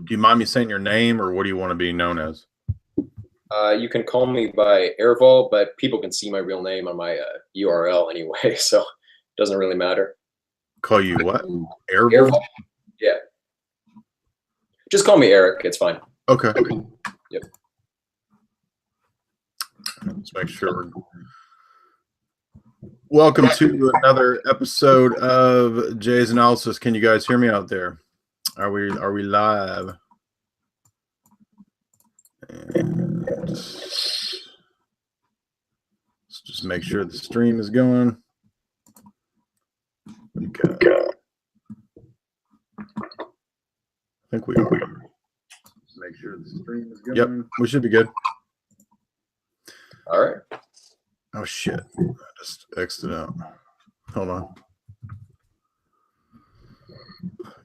you mind me saying your name, or what do you want to be known as? You can call me by Aarvoll, but people can see my real name on my URL anyway, so it doesn't really matter. Call you what? Aarvoll? Aarvoll? Yeah. Just call me Eric. It's fine. Okay. Yep. Let's make sure. Welcome to another episode of Jay's Analysis. Can you guys hear me out there? Are we live? And let's just make sure the stream is going. Okay. I think we are. Just make sure the stream is going. Yep, we should be good. All right. Oh shit! I just exited out. Hold on.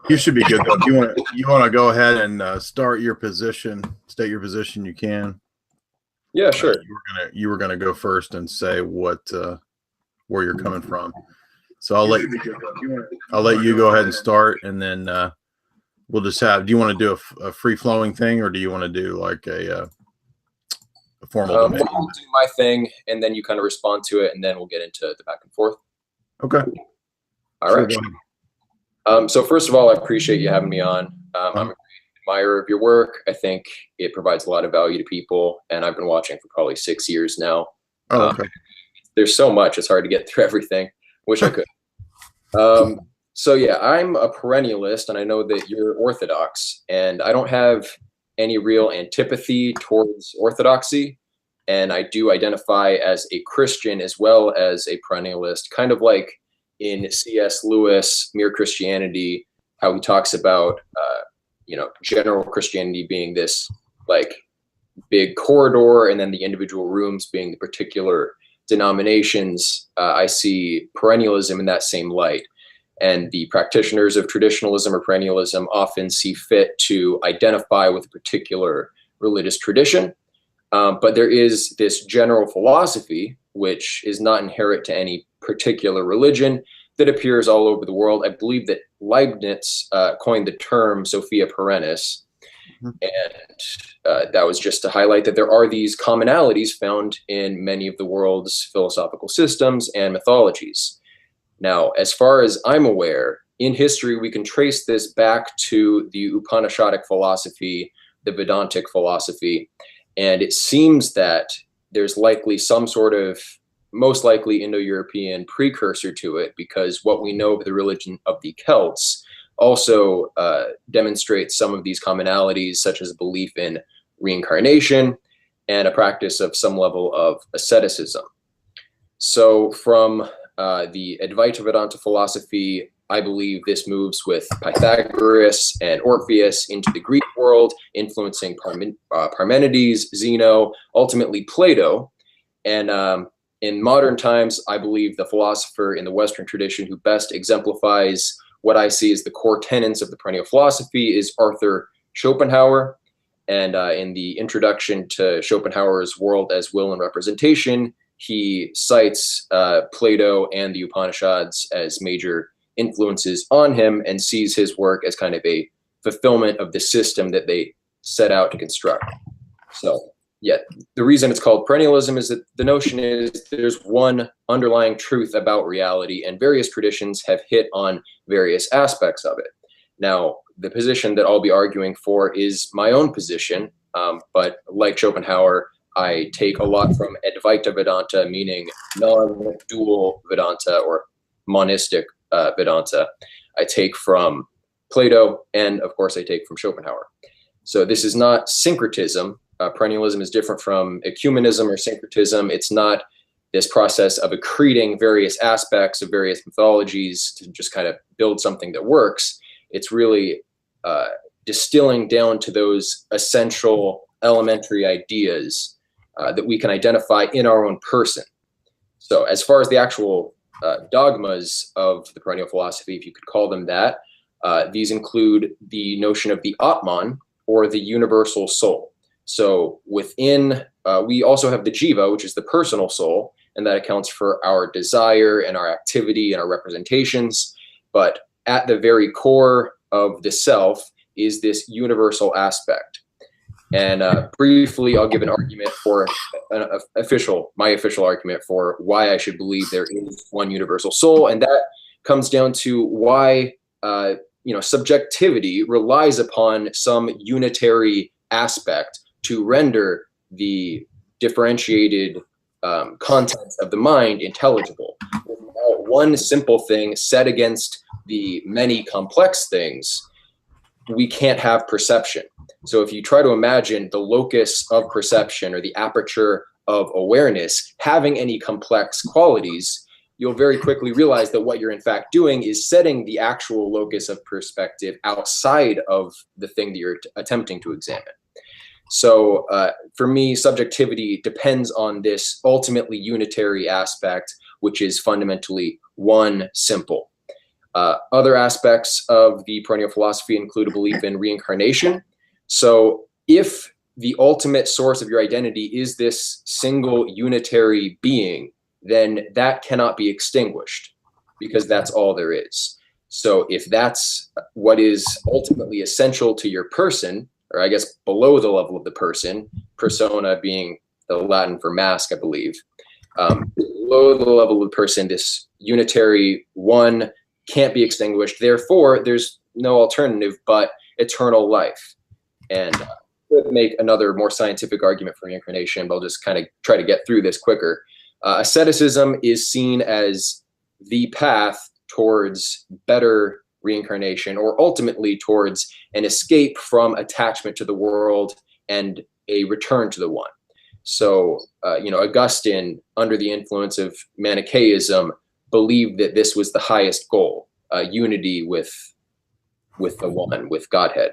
You should be good though. If you want to go ahead and start your position, state your position, you can. Yeah, sure. You were gonna go first and say what where you're coming from. So I'll let you go ahead and start, and then we'll just have. Do you want to do a free flowing thing, or do you want to do like a formal debate? I'll do my thing, and then you kind of respond to it, and then we'll get into the back and forth. Okay. All right. So first of all, I appreciate you having me on. I'm a great admirer of your work. I think it provides a lot of value to people, and I've been watching for probably 6 years now. Oh, okay. There's so much; it's hard to get through everything. Wish I could. So yeah, I'm a perennialist, and I know that you're Orthodox, and I don't have any real antipathy towards Orthodoxy, and I do identify as a Christian as well as a perennialist, kind of like in C.S. Lewis, Mere Christianity, how he talks about, general Christianity being this like big corridor, and then the individual rooms being the particular denominations. I see perennialism in that same light. And the practitioners of traditionalism or perennialism often see fit to identify with a particular religious tradition. But there is this general philosophy, which is not inherent to any particular religion, that appears all over the world. I believe that Leibniz coined the term Sophia Perennis. And that was just to highlight that there are these commonalities found in many of the world's philosophical systems and mythologies. Now, as far as I'm aware, in history, we can trace this back to the Upanishadic philosophy, the Vedantic philosophy, and it seems that there's likely some sort of, most likely Indo-European precursor to it, because what we know of the religion of the Celts also demonstrates some of these commonalities, such as belief in reincarnation and a practice of some level of asceticism. So from the Advaita Vedanta philosophy, I believe this moves with Pythagoras and Orpheus into the Greek world, influencing Parmenides, Zeno, ultimately Plato. And in modern times, I believe the philosopher in the Western tradition who best exemplifies what I see as the core tenets of the perennial philosophy is Arthur Schopenhauer. And in the introduction to Schopenhauer's World as Will and Representation, he cites Plato and the Upanishads as major influences on him, and sees his work as kind of a fulfillment of the system that they set out to construct. So yeah, the reason it's called perennialism is that the notion is there's one underlying truth about reality, and various traditions have hit on various aspects of it. Now, the position that I'll be arguing for is my own position, but like Schopenhauer, I take a lot from Advaita Vedanta, meaning non-dual Vedanta or monistic Vedanta. I take from Plato, and of course I take from Schopenhauer. So this is not syncretism. Perennialism is different from ecumenism or syncretism. It's not this process of accreting various aspects of various mythologies to just kind of build something that works. It's really distilling down to those essential elementary ideas that we can identify in our own person. So as far as the actual dogmas of the perennial philosophy, if you could call them that, these include the notion of the Atman, or the universal soul. So within, we also have the Jiva, which is the personal soul, and that accounts for our desire and our activity and our representations. But at the very core of the self is this universal aspect. And briefly, I'll give an argument for my official argument for why I should believe there is one universal soul, and that comes down to why subjectivity relies upon some unitary aspect to render the differentiated contents of the mind intelligible. Without one simple thing set against the many complex things, we can't have perception. So if you try to imagine the locus of perception or the aperture of awareness having any complex qualities, you'll very quickly realize that what you're in fact doing is setting the actual locus of perspective outside of the thing that you're attempting to examine. So for me, subjectivity depends on this ultimately unitary aspect, which is fundamentally one, simple. Other aspects of the perennial philosophy include a belief in reincarnation. So if the ultimate source of your identity is this single unitary being, then that cannot be extinguished because that's all there is. So if that's what is ultimately essential to your person, or I guess below the level of the person, persona being the Latin for mask, I believe, below the level of the person, this unitary one can't be extinguished. Therefore, there's no alternative but eternal life. And I could make another more scientific argument for reincarnation, but I'll just kind of try to get through this quicker. Asceticism is seen as the path towards better reincarnation, or ultimately towards an escape from attachment to the world and a return to the one. So, Augustine, under the influence of Manichaeism, believed that this was the highest goal, unity with the one, with Godhead.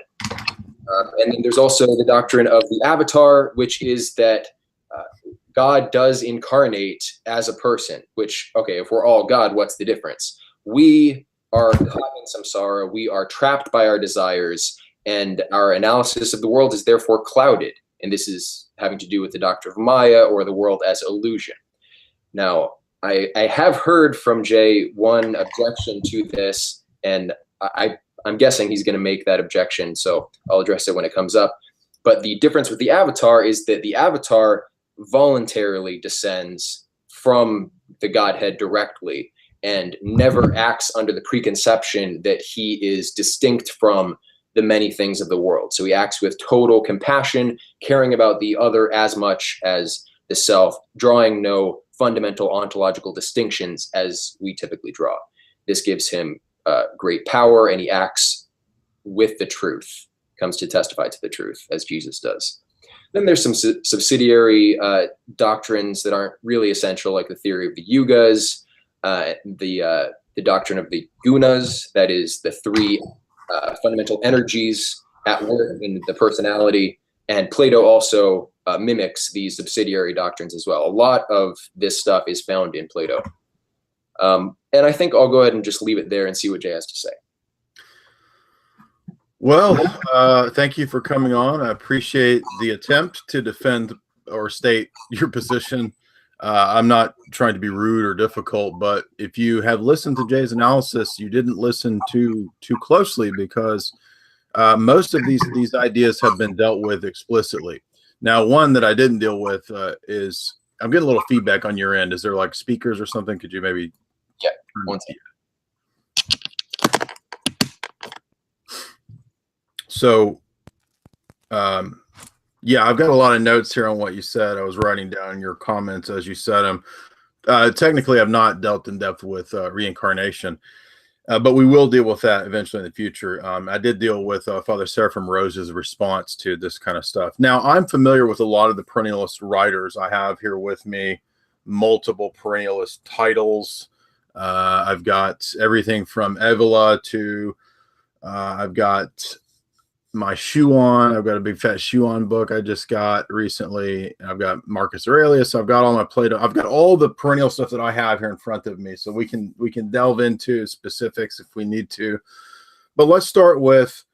And then there's also the doctrine of the avatar, which is that God does incarnate as a person, which, okay, if we're all God, what's the difference? We are caught in samsara, we are trapped by our desires, and our analysis of the world is therefore clouded. And this is having to do with the doctrine of Maya, or the world as illusion. Now, I have heard from Jay one objection to this, and I'm guessing he's going to make that objection, so I'll address it when it comes up. But the difference with the avatar is that the avatar voluntarily descends from the Godhead directly and never acts under the preconception that he is distinct from the many things of the world. So he acts with total compassion, caring about the other as much as the self, drawing no fundamental ontological distinctions as we typically draw. This gives him great power, and he acts with the truth, comes to testify to the truth, as Jesus does. Then there's some subsidiary doctrines that aren't really essential, like the theory of the yugas, the doctrine of the gunas, that is the three fundamental energies at work in the personality. And Plato also mimics these subsidiary doctrines as well. A lot of this stuff is found in Plato. And I think I'll go ahead and just leave it there and see what Jay has to say. Well, thank you for coming on. I appreciate the attempt to defend or state your position. I'm not trying to be rude or difficult, but if you have listened to Jay's analysis, you didn't listen too closely, because most of these ideas have been dealt with explicitly. Now, one that I didn't deal with is, I'm getting a little feedback on your end. Is there like speakers or something? Could you maybe? Yeah, one second. So, yeah, I've got a lot of notes here on what you said. I was writing down your comments as you said them. Technically, I've not dealt in depth with reincarnation, but we will deal with that eventually in the future. I did deal with Father Seraphim Rose's response to this kind of stuff. Now, I'm familiar with a lot of the perennialist writers. I have here with me multiple perennialist titles. I've got everything from Avila to I've got my Schuon. I've got a big fat Schuon book I just got recently. I've got Marcus Aurelius. I've got all my Plato. I've got all the perennial stuff that I have here in front of me, so we can delve into specifics if we need to. But let's start with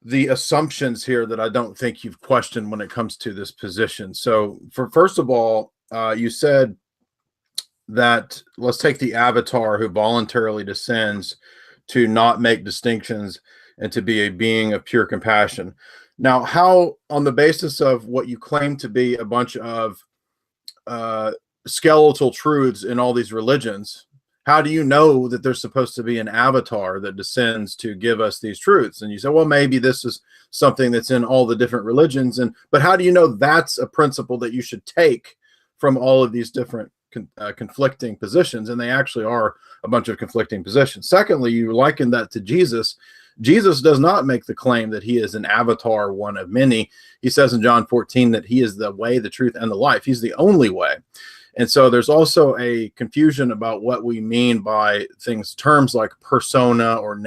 the assumptions here that I don't think you've questioned when it comes to this position. So, first of all, you said that let's take the avatar who voluntarily descends to not make distinctions and to be a being of pure compassion. Now, how, on the basis of what you claim to be a bunch of skeletal truths in all these religions, how do you know that there's supposed to be an avatar that descends to give us these truths? And you say, well, maybe this is something that's in all the different religions. But how do you know that's a principle that you should take from all of these different conflicting positions? And they actually are a bunch of conflicting positions. Secondly, you liken that to Jesus. Jesus does not make the claim that he is an avatar, one of many. He says in John 14 that he is the way, the truth, and the life. He's the only way. And so there's also a confusion about what we mean by terms like persona or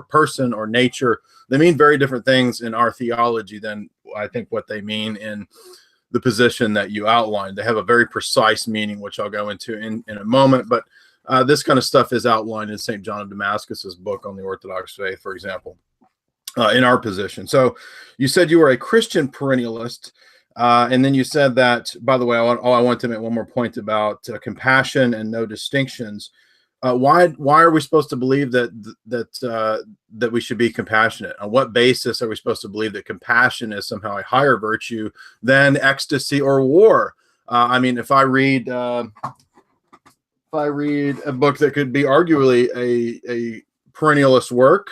person or nature. They mean very different things in our theology than I think what they mean in the position that you outlined. They have a very precise meaning, which I'll go into in a moment. But this kind of stuff is outlined in St. John of Damascus's book on the Orthodox faith, for example, in our position. So you said you were a Christian perennialist. And then you said that, by the way, I want to make one more point about compassion and no distinctions. Why are we supposed to believe that we should be compassionate? On what basis are we supposed to believe that compassion is somehow a higher virtue than ecstasy or war? I mean, if I read a book that could be arguably a perennialist work,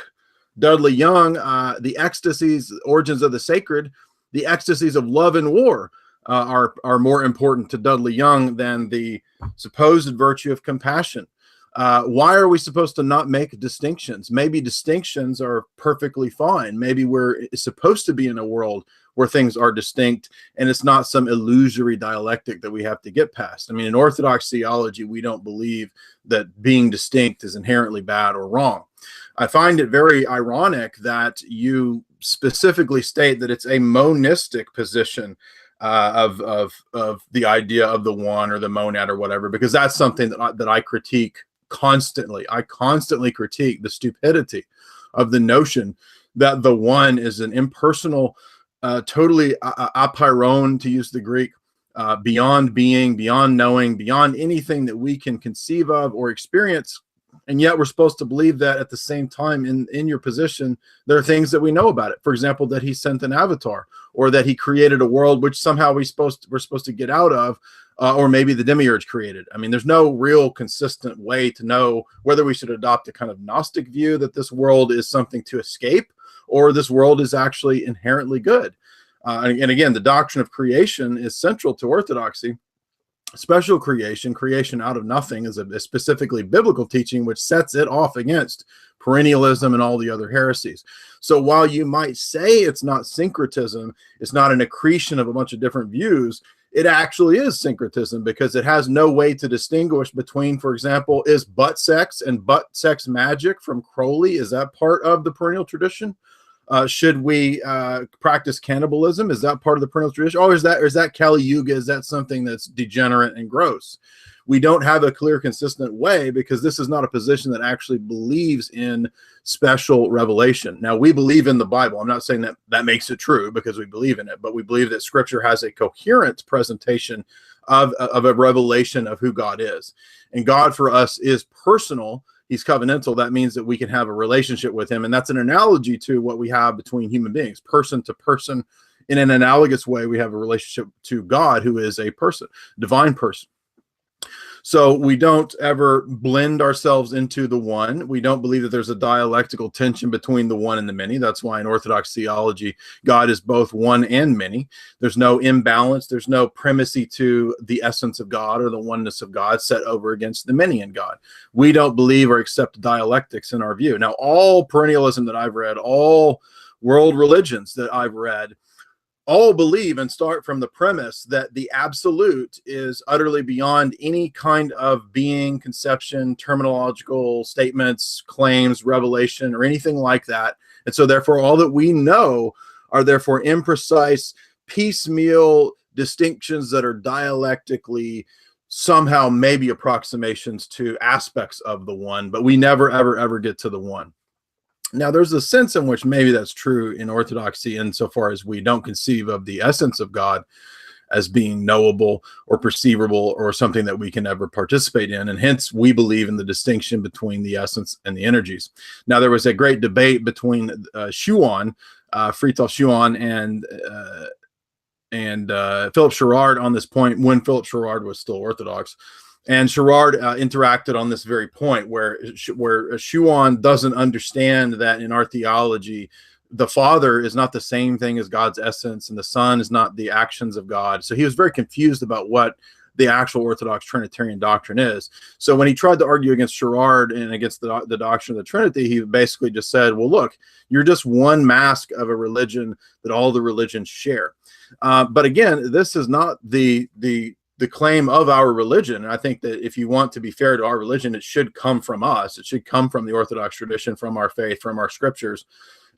Dudley Young, The Ecstasies, Origins of the Sacred, the ecstasies of love and war are more important to Dudley Young than the supposed virtue of compassion. Why are we supposed to not make distinctions? Maybe distinctions are perfectly fine. Maybe we're supposed to be in a world where things are distinct and it's not some illusory dialectic that we have to get past. I mean, in Orthodox theology, we don't believe that being distinct is inherently bad or wrong. I find it very ironic that you specifically state that it's a monistic position of the idea of the one or the monad or whatever, because that's something that I critique constantly. I constantly critique the stupidity of the notion that the one is an impersonal, totally apeiron, to use the Greek, beyond being, beyond knowing, beyond anything that we can conceive of or experience. And yet we're supposed to believe that at the same time in your position, there are things that we know about it. For example, that he sent an avatar, or that he created a world which somehow we're supposed to get out of, or maybe the demiurge created. I mean, there's no real consistent way to know whether we should adopt a kind of Gnostic view that this world is something to escape, or this world is actually inherently good. And again, the doctrine of creation is central to Orthodoxy. Special creation out of nothing, is a specifically biblical teaching which sets it off against perennialism and all the other heresies. So while you might say it's not syncretism, it's not an accretion of a bunch of different views, it actually is syncretism, because it has no way to distinguish between, for example, is butt sex and butt sex magic from Crowley, is that part of the perennial tradition? Should we practice cannibalism? Is that part of the perennial tradition? Or is that Kali Yuga? Is that something that's degenerate and gross? We don't have a clear, consistent way, because this is not a position that actually believes in special revelation. Now, we believe in the Bible. I'm not saying that makes it true because we believe in it, but we believe that Scripture has a coherent presentation of a revelation of who God is. And God for us is personal. He's covenantal. That means that we can have a relationship with him. And that's an analogy to what we have between human beings, person to person. In an analogous way, we have a relationship to God, who is a person, divine person. So we don't ever blend ourselves into the one. We don't believe that there's a dialectical tension between the one and the many. That's why in Orthodox theology, God is both one and many. There's no imbalance. There's no primacy to the essence of God or the oneness of God set over against the many in God. We don't believe or accept dialectics in our view. Now, all perennialism that I've read, all world religions that I've read, all believe and start from the premise that the absolute is utterly beyond any kind of being, conception, terminological statements, claims, revelation, or anything like that. And so therefore, all that we know are therefore imprecise, piecemeal distinctions that are dialectically somehow maybe approximations to aspects of the one, but we never, ever get to the one. Now, there's a sense in which maybe that's true in Orthodoxy insofar as we don't conceive of the essence of God as being knowable or perceivable or something that we can ever participate in. And hence we believe in the distinction between the essence and the energies. Now, there was a great debate between Friedrich Schuon and Philip Sherrard on this point when Philip Sherrard was still Orthodox. And Sherrard interacted on this very point where Schuon doesn't understand that in our theology, the Father is not the same thing as God's essence, and the Son is not the actions of God. So he was very confused about what the actual Orthodox Trinitarian doctrine is. So when he tried to argue against Sherrard and against the doctrine of the Trinity, he basically just said, well, look, you're just one mask of a religion that all the religions share. But again, this is not the claim of our religion. And I think that if you want to be fair to our religion, it should come from us. It should come from the Orthodox tradition, from our faith, from our scriptures.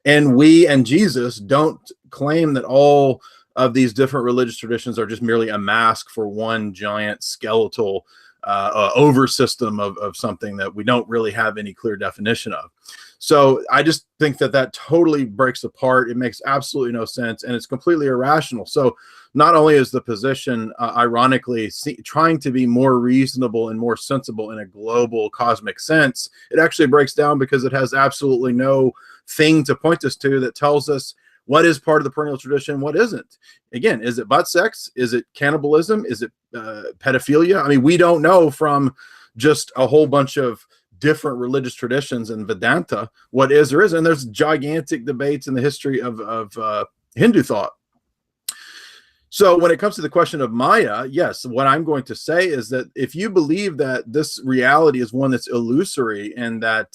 And we and Jesus don't claim that all of these different religious traditions are just merely a mask for one giant skeletal over system of something that we don't really have any clear definition of. So I just think that totally breaks apart. It makes absolutely no sense, and it's completely irrational. So not only is the position, ironically, trying to be more reasonable and more sensible in a global cosmic sense, it actually breaks down because it has absolutely no thing to point us to that tells us what is part of the perennial tradition, what isn't. Again, is it butt sex? Is it cannibalism? Is it pedophilia? I mean, we don't know from just a whole bunch of different religious traditions and Vedanta what is or isn't. And there's gigantic debates in the history of Hindu thought. So when it comes to the question of Maya, yes, what I'm going to say is that if you believe that this reality is one that's illusory and that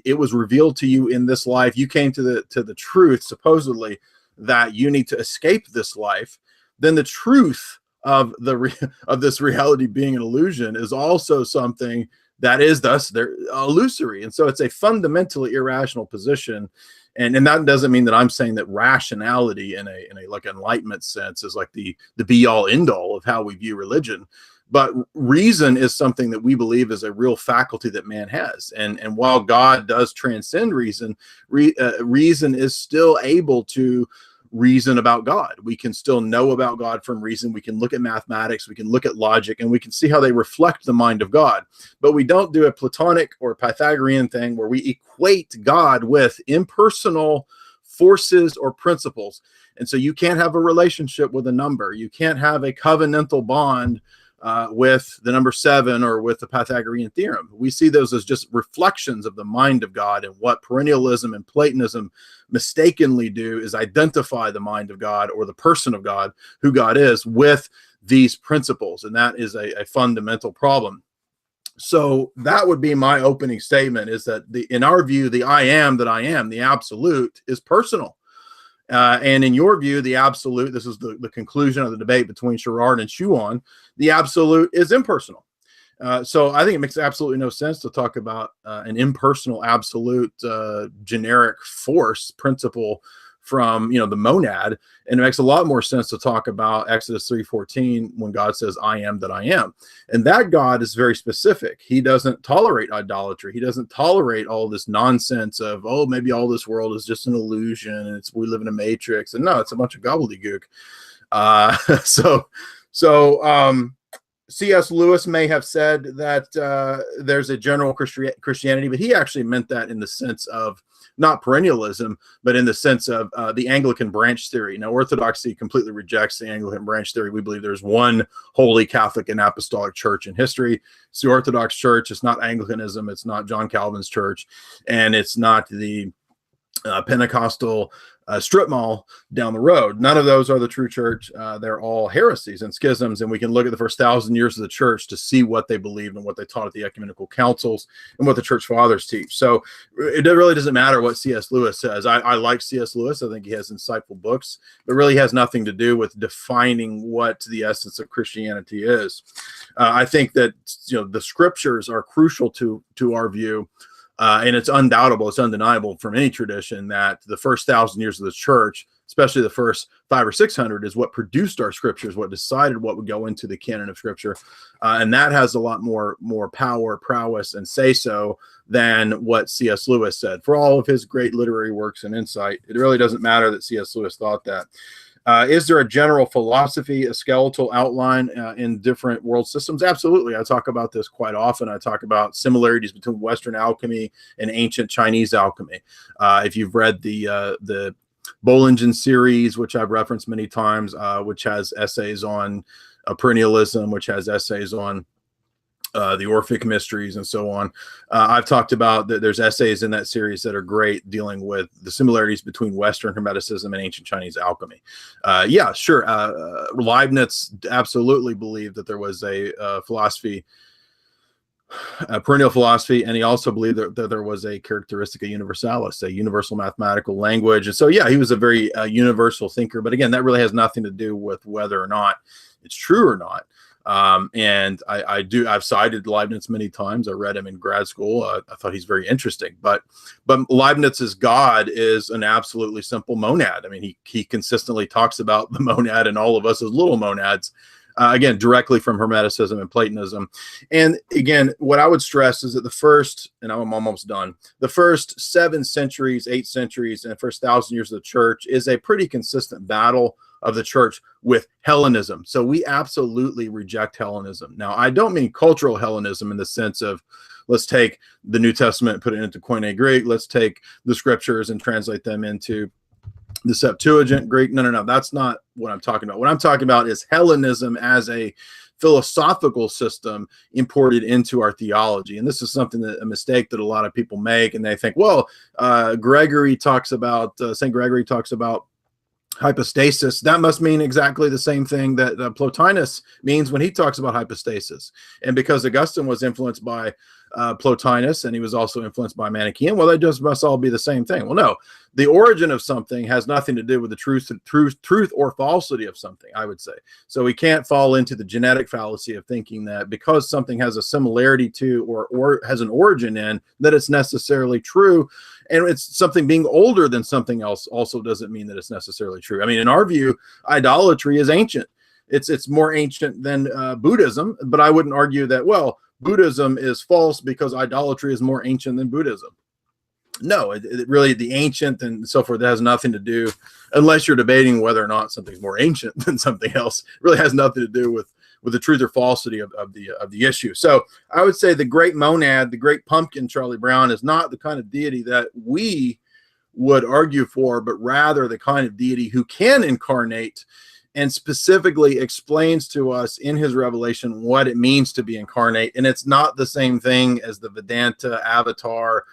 it was revealed to you in this life, you came to the truth, supposedly, that you need to escape this life, then the truth of this reality being an illusion is also something that is thus they're illusory. And so it's a fundamentally irrational position. And that doesn't mean that I'm saying that rationality in a like enlightenment sense is like the be all end all of how we view religion. But reason is something that we believe is a real faculty that man has. And while God does transcend reason, reason is still able to reason about God. We can still know about God from reason. We can look at mathematics, we can look at logic, and we can see how they reflect the mind of God. But we don't do a Platonic or Pythagorean thing where we equate God with impersonal forces or principles. And so you can't have a relationship with a number. You can't have a covenantal bond with the number 7 or with the Pythagorean theorem. We see those as just reflections of the mind of God, and what perennialism and Platonism mistakenly do is identify the mind of God or the person of God, who God is, with these principles. And that is a fundamental problem. So that would be my opening statement, is that in our view, the I am that I am, the absolute, is personal. And in your view, the absolute, this is the conclusion of the debate between Sherrard and Schuon, the absolute is impersonal. So I think it makes absolutely no sense to talk about an impersonal, absolute, generic force principle from, the monad. And it makes a lot more sense to talk about Exodus 3:14 when God says, I am that I am. And that God is very specific. He doesn't tolerate idolatry. He doesn't tolerate all this nonsense of, oh, maybe all this world is just an illusion and we live in a matrix. And no, it's a bunch of gobbledygook. So C.S. Lewis may have said that there's a general Christianity, but he actually meant that in the sense of not perennialism, but in the sense of the Anglican branch theory. Now, Orthodoxy completely rejects the Anglican branch theory. We believe there's one holy Catholic and Apostolic church in history. It's the Orthodox Church. It's not Anglicanism. It's not John Calvin's church. And it's not the Pentecostal strip mall down the road. None of those are the true church. They're all heresies and schisms, and we can look at the first 1,000 years of the church to see what they believed and what they taught at the ecumenical councils and what the church fathers teach. So it really doesn't matter what C.S. Lewis says. I like C.S. Lewis. I think he has insightful books, but really has nothing to do with defining what the essence of Christianity is. I think that the scriptures are crucial to our view. And it's undoubtable, it's undeniable from any tradition that the first 1,000 years of the church, especially the first 500 or 600, is what produced our scriptures, what decided what would go into the canon of scripture. And that has a lot more power, prowess, and say-so than what C.S. Lewis said. For all of his great literary works and insight, it really doesn't matter that C.S. Lewis thought that. Is there a general philosophy, a skeletal outline in different world systems? Absolutely. I talk about this quite often. I talk about similarities between Western alchemy and ancient Chinese alchemy. If you've read the Bollingen series, which I've referenced many times, which has essays on perennialism, which has essays on the Orphic mysteries and so on. I've talked about that. There's essays in that series that are great dealing with the similarities between Western Hermeticism and ancient Chinese alchemy. Yeah, sure. Leibniz absolutely believed that there was a philosophy, a perennial philosophy, and he also believed that there was a characteristica universalis, a universal mathematical language. And so, yeah, he was a very universal thinker. But again, that really has nothing to do with whether or not it's true or not. And I've cited Leibniz many times. I read him in grad school. I thought he's very interesting, but Leibniz's God is an absolutely simple monad. I mean, he consistently talks about the monad and all of us as little monads, again, directly from Hermeticism and Platonism. And again, what I would stress is that the first, and I'm almost done, the first 7 centuries, 8 centuries, and the first 1,000 years of the church is a pretty consistent battle of the church with Hellenism. So we absolutely reject Hellenism. Now, I don't mean cultural Hellenism in the sense of, let's take the New Testament and put it into Koine Greek. Let's take the scriptures and translate them into the Septuagint Greek. No. That's not what I'm talking about. What I'm talking about is Hellenism as a philosophical system imported into our theology. And this is a mistake that a lot of people make. And they think, well, St. Gregory talks about hypostasis. That must mean exactly the same thing that Plotinus means when he talks about hypostasis. And because Augustine was influenced by Plotinus, and he was also influenced by Manichaean, well, they just must all be the same thing. Well, no, the origin of something has nothing to do with the truth or falsity of something, I would say. So we can't fall into the genetic fallacy of thinking that because something has a similarity to or has an origin in, that it's necessarily true. And it's something being older than something else also doesn't mean that it's necessarily true. I mean, in our view, idolatry is ancient. It's more ancient than Buddhism, but I wouldn't argue that, well, Buddhism is false because idolatry is more ancient than Buddhism. No, it really, the ancient and so forth, that has nothing to do, unless you're debating whether or not something's more ancient than something else. It really has nothing to do with the truth or falsity of the issue. So I would say the great monad, the great pumpkin, Charlie Brown, is not the kind of deity that we would argue for, but rather the kind of deity who can incarnate and specifically explains to us in his revelation what it means to be incarnate. And it's not the same thing as the Vedanta avatar,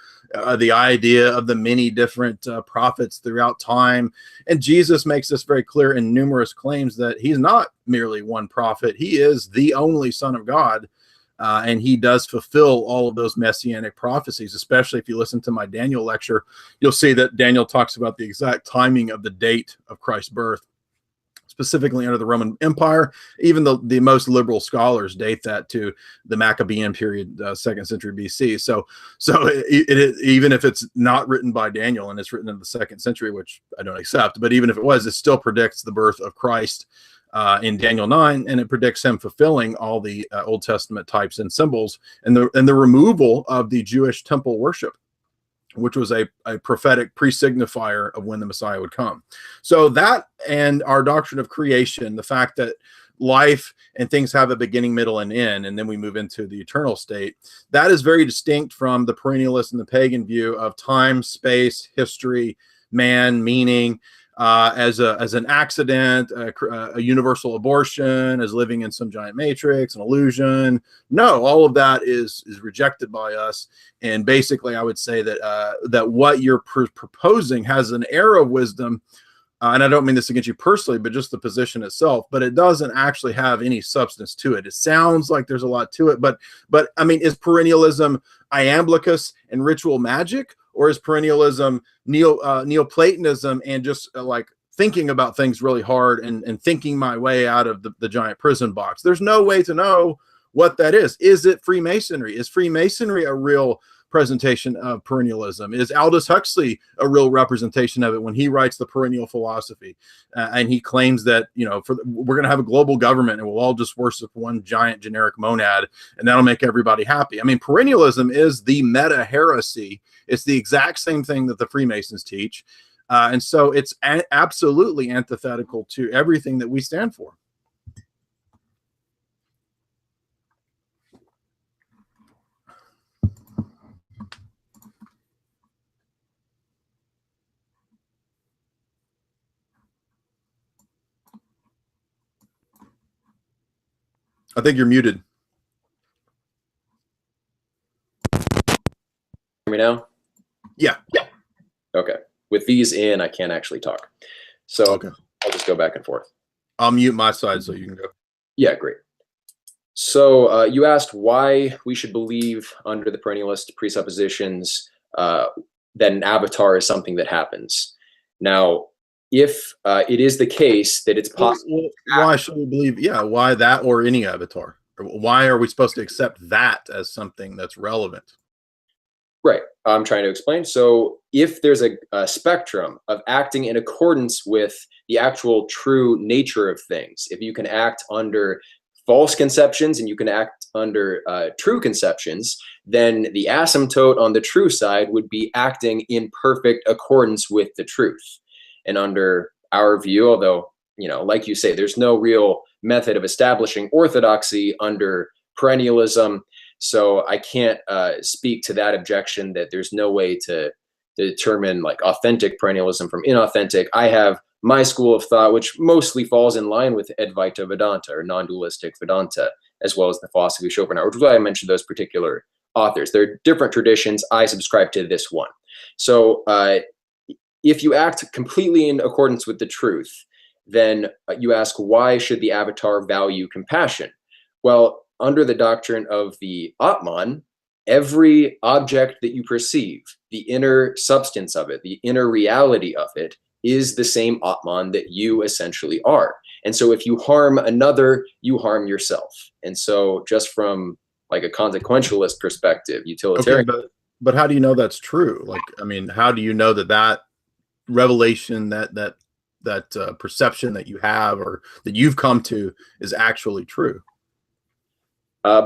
the idea of the many different prophets throughout time. And Jesus makes this very clear in numerous claims that he's not merely one prophet. He is the only Son of God. And he does fulfill all of those messianic prophecies, especially if you listen to my Daniel lecture. You'll see that Daniel talks about the exact timing of the date of Christ's birth, specifically under the Roman Empire. Even the most liberal scholars date that to the Maccabean period, 2nd century BC. So even if it's not written by Daniel and it's written in the 2nd century, which I don't accept, but even if it was, it still predicts the birth of Christ in Daniel 9, and it predicts him fulfilling all the Old Testament types and symbols, and the removal of the Jewish temple worship, which was a prophetic pre-signifier of when the Messiah would come. So that, and our doctrine of creation, the fact that life and things have a beginning, middle, and end, and then we move into the eternal state, that is very distinct from the perennialist and the pagan view of time, space, history, man, meaning, as an accident, a universal abortion, as living in some giant matrix, an illusion. No, all of that is rejected by us. And basically, I would say that what you're proposing has an air of wisdom, and I don't mean this against you personally, but just the position itself. But it doesn't actually have any substance to it. It sounds like there's a lot to it, but I mean, is perennialism iamblichus and ritual magic? Or is perennialism Neoplatonism and just like thinking about things really hard and thinking my way out of the giant prison box? There's no way to know what that is. Is it Freemasonry? Is Freemasonry a real presentation of perennialism? Is Aldous Huxley a real representation of it when he writes the Perennial Philosophy? And he claims that, we're going to have a global government and we'll all just worship one giant generic monad and that'll make everybody happy. I mean, perennialism is the meta heresy. It's the exact same thing that the Freemasons teach. And so it's absolutely antithetical to everything that we stand for. I think you're muted. Hear me now? Yeah. Okay. With these in, I can't actually talk. So Okay. I'll just go back and forth. I'll mute my side so you can go. Yeah, great. So you asked why we should believe under the perennialist presuppositions that an avatar is something that happens. Now, if it is the case that it's possible, why should we believe? Yeah, why that or any avatar? Why are we supposed to accept that as something that's relevant? Right. I'm trying to explain. So if there's a spectrum of acting in accordance with the actual true nature of things, if you can act under false conceptions and you can act under true conceptions, then the asymptote on the true side would be acting in perfect accordance with the truth. And under our view, although, like you say, there's no real method of establishing orthodoxy under perennialism. So I can't speak to that objection that there's no way to determine like authentic perennialism from inauthentic. I have my school of thought, which mostly falls in line with Advaita Vedanta or non-dualistic Vedanta, as well as the philosophy of Schopenhauer, which is why I mentioned those particular authors. They're different traditions. I subscribe to this one. So if you act completely in accordance with the truth, then you ask, why should the avatar value compassion? Well, under the doctrine of the Atman, every object that you perceive, the inner substance of it, the inner reality of it, is the same Atman that you essentially are. And so if you harm another, you harm yourself. And so just from like a consequentialist perspective, utilitarian. Okay, but how do you know that's true? Like, I mean, how do you know that revelation, that perception that you have or that you've come to is actually true?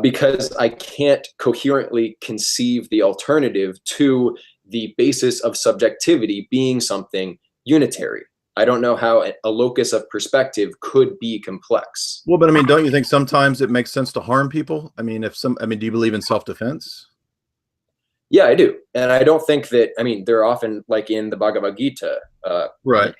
Because I can't coherently conceive the alternative to the basis of subjectivity being something unitary. I don't know how a locus of perspective could be complex. Well, but I mean, don't you think sometimes it makes sense to harm people? I mean, do you believe in self-defense? Yeah, I do. And I don't think that, they're often like in the Bhagavad Gita, right.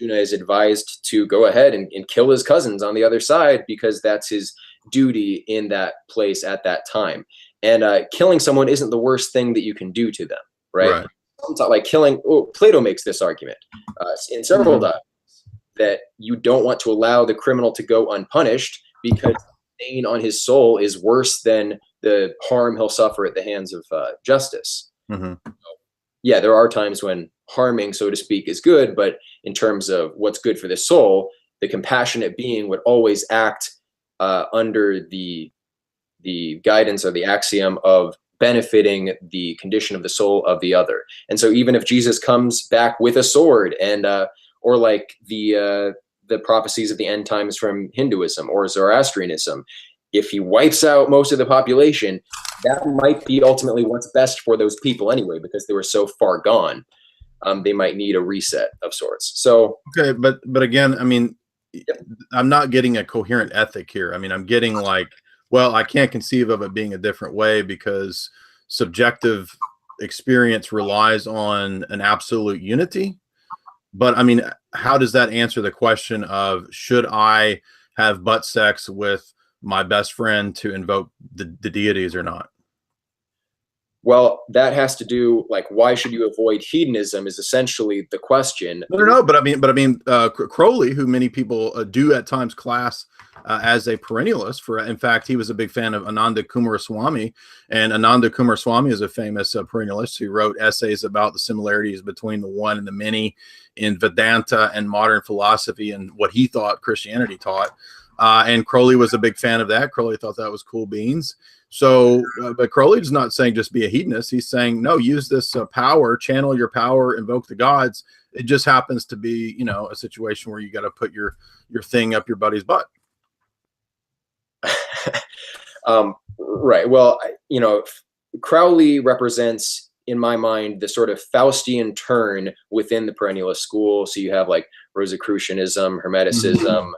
Arjuna is advised to go ahead and kill his cousins on the other side because that's his duty in that place at that time. And killing someone isn't the worst thing that you can do to them, right? Like killing, Plato makes this argument in several documents that you don't want to allow the criminal to go unpunished because the stain on his soul is worse than the harm he'll suffer at the hands of justice. So, yeah, there are times when harming, so to speak, is good, but in terms of what's good for the soul, the compassionate being would always act under the guidance or the axiom of benefiting the condition of the soul of the other. And so even if Jesus comes back with a sword and or like the prophecies of the end times from Hinduism or Zoroastrianism, if he wipes out most of the population, that might be ultimately what's best for those people anyway, because they were so far gone. They might need a reset of sorts. So okay, but again, I mean, I'm not getting a coherent ethic here. I mean, I'm getting like, well, I can't conceive of it being a different way because subjective experience relies on an absolute unity. But I mean, how does that answer the question of should I have butt sex with my best friend to invoke the deities or not? Well, that has to do, like, why should you avoid hedonism is essentially the question. No, but I mean, Crowley, who many people do at times class as a perennialist, in fact, he was a big fan of Ananda Coomaraswamy, and Ananda Coomaraswamy is a famous perennialist who wrote essays about the similarities between the one and the many in Vedanta and modern philosophy and what he thought Christianity taught. And Crowley was a big fan of that. Crowley thought that was cool beans. So, but Crowley's not saying just be a hedonist. He's saying, no, use this power, channel your power, invoke the gods. It just happens to be, a situation where you got to put your thing up your buddy's butt. Right. Well, Crowley represents in my mind, the sort of Faustian turn within the perennialist school. So you have like Rosicrucianism, Hermeticism,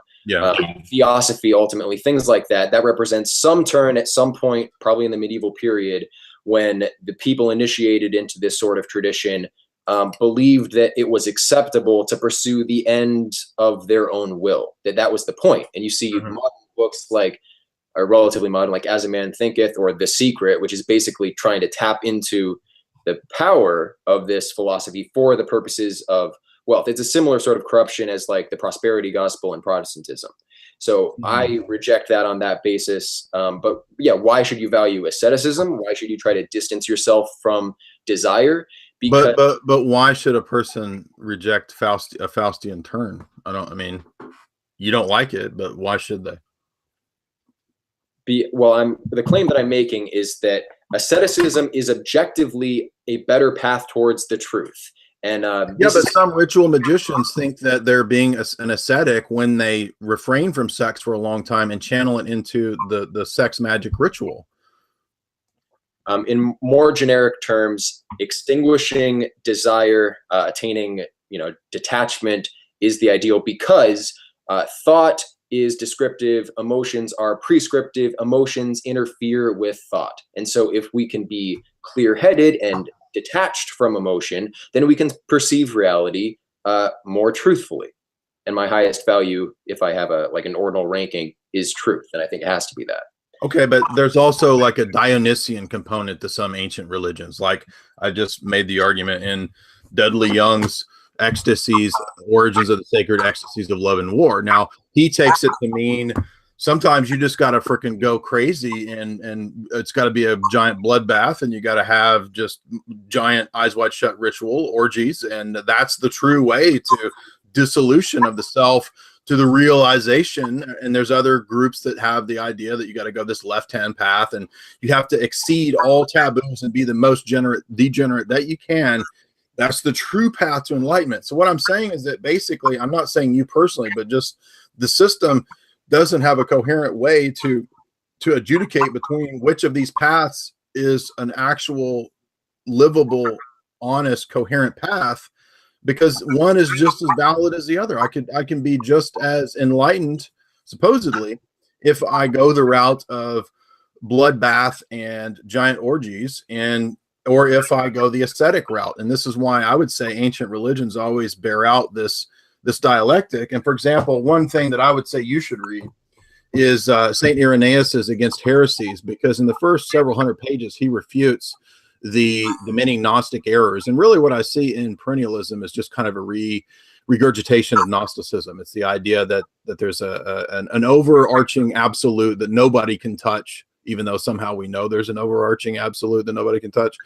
theosophy, ultimately, things like that. That represents some turn at some point, probably in the medieval period, when the people initiated into this sort of tradition believed that it was acceptable to pursue the end of their own will, that was the point. And you see modern books like, are relatively modern, like As a Man Thinketh or The Secret, which is basically trying to tap into the power of this philosophy for the purposes of wealth. It's a similar sort of corruption as like the prosperity gospel and Protestantism. So I reject that on that basis. But yeah, why should you value asceticism? Why should you try to distance yourself from desire? Because but why should a person reject a Faustian turn? I mean, you don't like it, but why should they? The claim that I'm making is that asceticism is objectively a better path towards the truth. And but some ritual magicians think that they're being an ascetic when they refrain from sex for a long time and channel it into the sex magic ritual. In more generic terms, extinguishing desire, attaining, detachment is the ideal, because thought is descriptive, emotions are prescriptive, emotions interfere with thought. And so if we can be clear-headed and detached from emotion, then we can perceive reality more truthfully. And my highest value, if I have an ordinal ranking, is truth. And I think it has to be that. Okay, but there's also like a Dionysian component to some ancient religions. Like I just made the argument in Dudley Young's Ecstasies, Origins of the Sacred Ecstasies of Love and War. Now, he takes it to mean sometimes you just got to freaking go crazy and it's got to be a giant bloodbath, and you got to have just giant eyes wide shut ritual orgies. And that's the true way to dissolution of the self, to the realization. And there's other groups that have the idea that you got to go this left-hand path and you have to exceed all taboos and be the most degenerate that you can. That's the true path to enlightenment. So what I'm saying is that basically, I'm not saying you personally, but just the system doesn't have a coherent way to adjudicate between which of these paths is an actual livable, honest, coherent path, because one is just as valid as the other. I can be just as enlightened, supposedly, if I go the route of bloodbath and giant orgies, or if I go the ascetic route. And this is why I would say ancient religions always bear out this dialectic. And for example, one thing that I would say you should read is St. Irenaeus's Against Heresies, because in the first several hundred pages, he refutes the many Gnostic errors. And really what I see in perennialism is just kind of a regurgitation of Gnosticism. It's the idea that there's an overarching absolute that nobody can touch, even though somehow we know there's an overarching absolute that nobody can touch.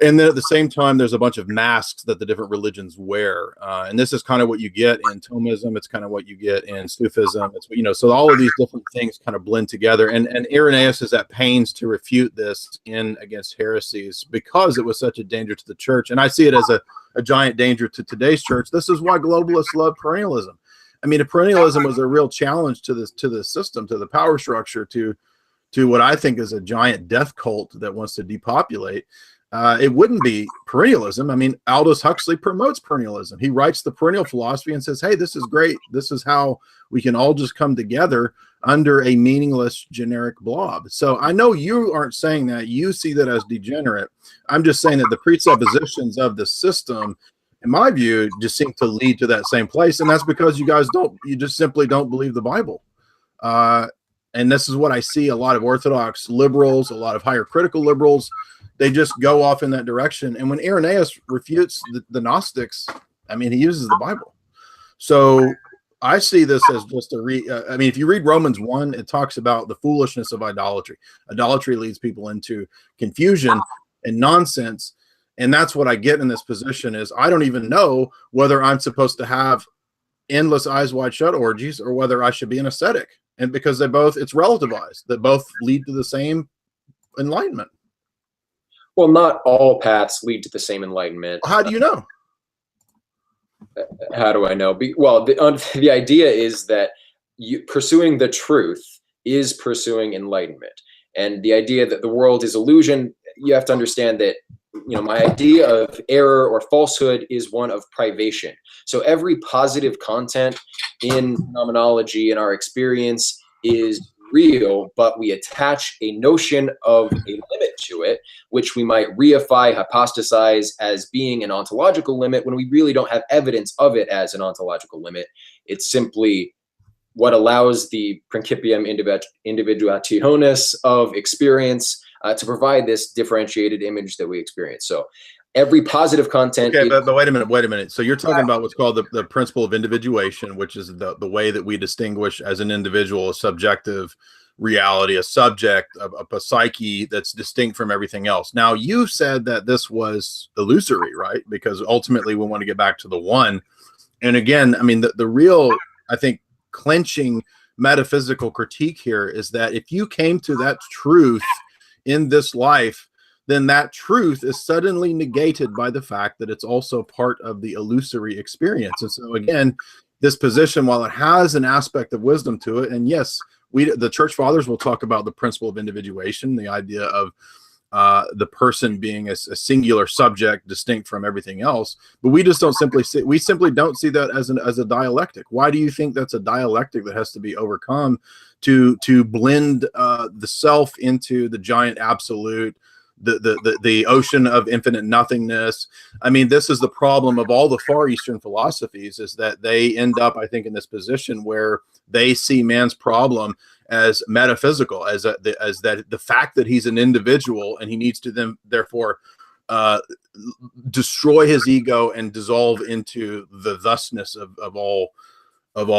And then at the same time, there's a bunch of masks that the different religions wear. And this is kind of what you get in Thomism. It's kind of what you get in Sufism. It's, so all of these different things kind of blend together. And Irenaeus is at pains to refute this in Against Heresies, because it was such a danger to the church. And I see it as a giant danger to today's church. This is why globalists love perennialism. I mean, perennialism was a real challenge to the system, to the power structure, to what I think is a giant death cult that wants to depopulate. It wouldn't be perennialism. I mean, Aldous Huxley promotes perennialism. He writes the perennial philosophy and says, hey, this is great. This is how we can all just come together under a meaningless generic blob. So I know you aren't saying that. You see that as degenerate. I'm just saying that the presuppositions of the system, in my view, just seem to lead to that same place. And that's because you just simply don't believe the Bible. And this is what I see a lot of Orthodox liberals, a lot of higher critical liberals, they just go off in that direction. And when Irenaeus refutes the Gnostics, I mean, he uses the Bible. So I see this as just I mean, if you read Romans 1, it talks about the foolishness of idolatry. Idolatry leads people into confusion and nonsense. And that's what I get in this position is I don't even know whether I'm supposed to have endless eyes wide shut orgies or whether I should be an ascetic. And because it's relativized, that both lead to the same enlightenment. Well, not all paths lead to the same enlightenment. How do you know? How do I know? The idea is that pursuing the truth is pursuing enlightenment. And the idea that the world is illusion, you have to understand that my idea of error or falsehood is one of privation. So every positive content in phenomenology in our experience is real, but we attach a notion of a limit to it, which we might reify, hypostasize as being an ontological limit when we really don't have evidence of it as an ontological limit. It's simply what allows the principium individuationis of experience to provide this differentiated image that we experience. So every positive content. Okay, but wait a minute. So you're talking about what's called the principle of individuation, which is the way that we distinguish as an individual a subjective reality, a subject of a psyche that's distinct from everything else. Now, you said that this was illusory, right? Because ultimately we want to get back to the one. And again, I mean, the real, I think, clenching metaphysical critique here is that if you came to that truth in this life, then that truth is suddenly negated by the fact that it's also part of the illusory experience. And so again, this position, while it has an aspect of wisdom to it, and yes, the church fathers will talk about the principle of individuation, the idea of the person being a singular subject distinct from everything else, but we just don't simply don't see that as a dialectic. Why do you think that's a dialectic that has to be overcome to blend the self into the giant absolute, the ocean of infinite nothingness? I mean, this is the problem of all the Far Eastern philosophies, is that they end up, I think, in this position where they see man's problem as metaphysical, as that the fact that he's an individual and he needs to therefore destroy his ego and dissolve into the thusness of all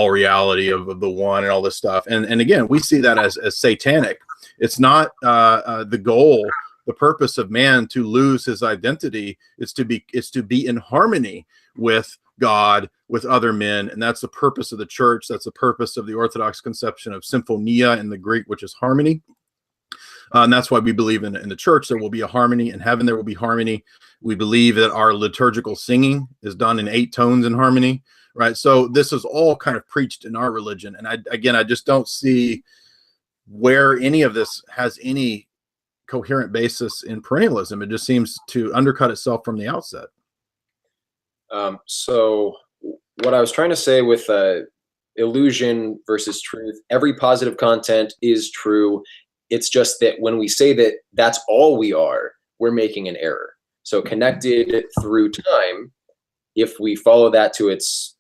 reality, of the one and all this stuff. And again, we see that as satanic. It's not the goal. The purpose of man to lose his identity is to be in harmony with God, with other men, and that's the purpose of the church. That's the purpose of the Orthodox conception of symphonia in the Greek, which is harmony. And that's why we believe in the church there will be a harmony. In heaven there will be harmony. We believe that our liturgical singing is done in 8 tones in harmony, right? So this is all kind of preached in our religion, and I just don't see where any of this has any coherent basis in perennialism. It just seems to undercut itself from the outset. So what I was trying to say with illusion versus truth, every positive content is true. It's just that when we say that that's all we are, we're making an error. So connected through time, if we follow that to its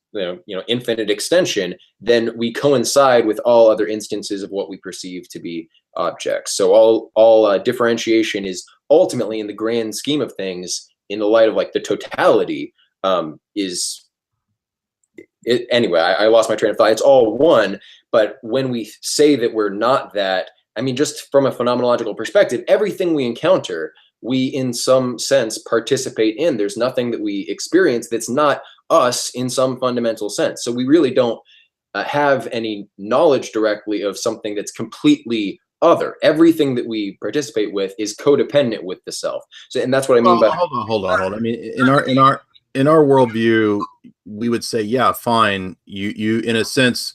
infinite extension, then we coincide with all other instances of what we perceive to be objects. So all differentiation is ultimately, in the grand scheme of things, in the light of like the totality, anyway, I lost my train of thought. It's all one, but when we say that we're not that, I mean, just from a phenomenological perspective, everything we encounter, we in some sense participate in. There's nothing that we experience that's not us in some fundamental sense. So we really don't have any knowledge directly of something that's completely other. Everything that we participate with is codependent with the self. So, and that's what I mean by hold on. I mean, in our worldview, we would say, yeah, fine. You in a sense,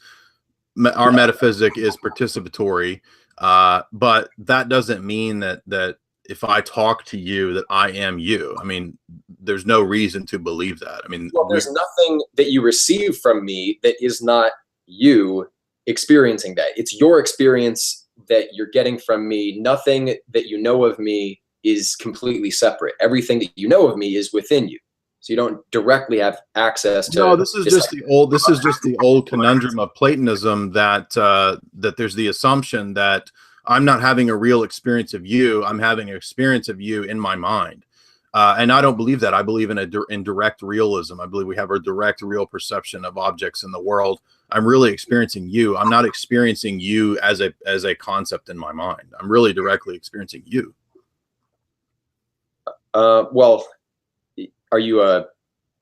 our metaphysic is participatory, but that doesn't mean that if I talk to you, that I am you. I mean, there's no reason to believe that. I mean, well, there's nothing that you receive from me that is not you experiencing that. It's your experience that you're getting from me. Nothing that you know of me is completely separate. Everything that you know of me is within you. So you don't directly have access to. No, this is just the old conundrum of Platonism that there's the assumption that I'm not having a real experience of you. I'm having an experience of you in my mind. And I don't believe that. I believe in direct realism. I believe we have a direct, real perception of objects in the world. I'm really experiencing you. I'm not experiencing you as a concept in my mind. I'm really directly experiencing you. Well, are you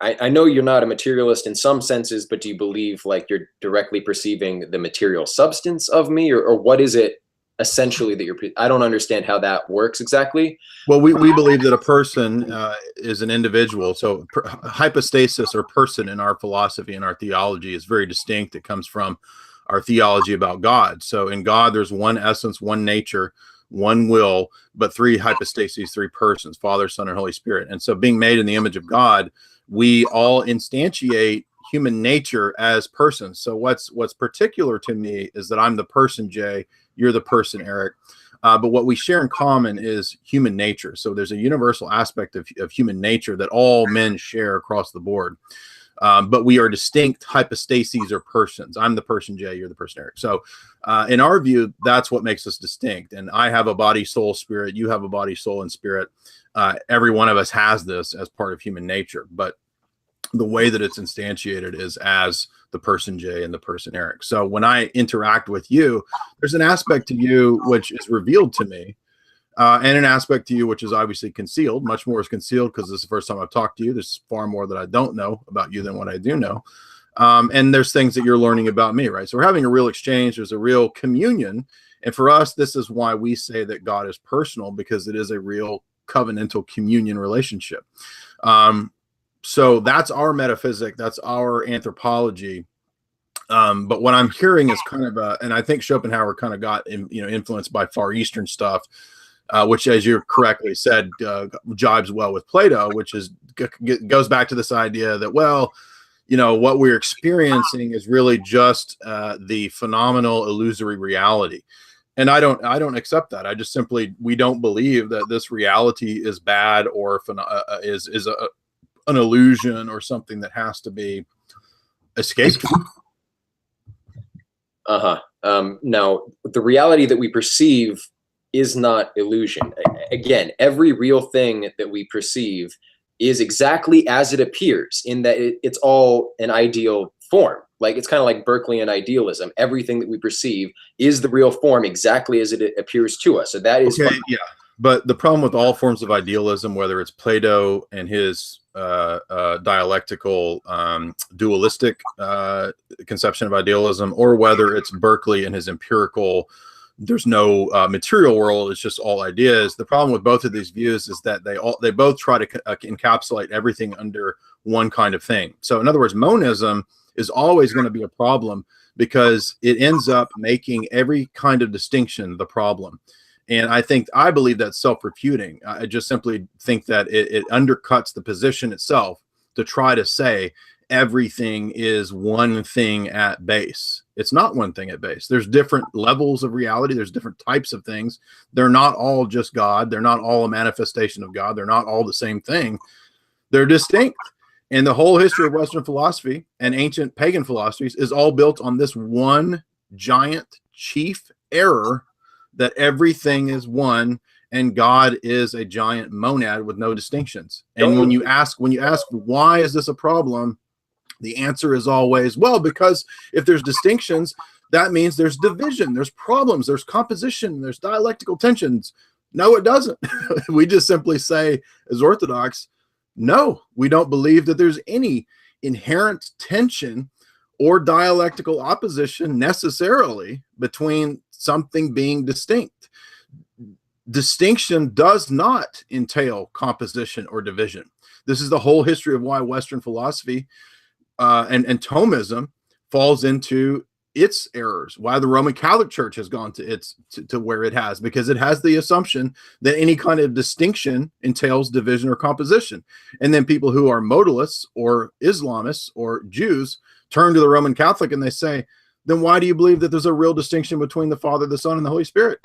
I know you're not a materialist in some senses, but do you believe like you're directly perceiving the material substance of me, or what is it essentially that I don't understand how that works exactly. Well, we believe that a person is an individual. So hypostasis or person in our philosophy and our theology is very distinct. It comes from our theology about God. So in God, there's one essence, one nature, one will, but three hypostases, three persons, Father, Son, and Holy Spirit. And so being made in the image of God, we all instantiate human nature as persons. So what's particular to me is that I'm the person, Jay, you're the person, Eric. But what we share in common is human nature. So there's a universal aspect of human nature that all men share across the board. But we are distinct hypostases or persons. I'm the person, Jay, you're the person, Eric. So in our view, that's what makes us distinct. And I have a body, soul, spirit. You have a body, soul, and spirit. Every one of us has this as part of human nature. But the way that it's instantiated is as the person Jay and the person Eric. So when I interact with you, there's an aspect to you which is revealed to me, and an aspect to you which is obviously concealed. Much more is concealed because this is the first time I've talked to you. There's far more that I don't know about you than what I do know. And there's things that you're learning about me, right? So we're having a real exchange. There's a real communion. And for us, this is why we say that God is personal, because it is a real covenantal communion relationship. So that's our metaphysic, that's our anthropology. But what I'm hearing is kind of and I think Schopenhauer kind of got influenced by Far Eastern stuff, which, as you correctly said, jibes well with Plato, which goes back to this idea that, well, what we're experiencing is really just the phenomenal illusory reality. And I don't accept that. I just simply, we don't believe that this reality is bad or is an illusion or something that has to be escaped. Now, the reality that we perceive is not illusion. Again, every real thing that we perceive is exactly as it appears, in that it's all an ideal form. Like, it's kind of like Berkeleyan idealism. Everything that we perceive is the real form exactly as it appears to us. So that is okay, yeah. But the problem with all forms of idealism, whether it's Plato and his dialectical dualistic conception of idealism, or whether it's Berkeley and his empirical, there's no material world, it's just all ideas. The problem with both of these views is that they both try to encapsulate everything under one kind of thing. So in other words, monism is always going to be a problem because it ends up making every kind of distinction the problem. And I believe that's self-refuting. I just simply think that it undercuts the position itself to try to say everything is one thing at base. It's not one thing at base. There's different levels of reality. There's different types of things. They're not all just God. They're not all a manifestation of God. They're not all the same thing. They're distinct. And the whole history of Western philosophy and ancient pagan philosophies is all built on this one giant chief error, that everything is one and God is a giant monad with no distinctions. And when you ask why is this a problem, the answer is always, well, because if there's distinctions, that means there's division, there's problems, there's composition, there's dialectical tensions. No, it doesn't. We just simply say, as Orthodox, no, we don't believe that there's any inherent tension or dialectical opposition necessarily between something being distinct. Distinction does not entail composition or division. This is the whole history of why Western philosophy and Thomism falls into its errors, why the Roman Catholic Church has gone to where it has, because it has the assumption that any kind of distinction entails division or composition. And then people who are modalists or Islamists or Jews turn to the Roman Catholic and they say, then why do you believe that there's a real distinction between the Father, the Son, and the Holy Spirit?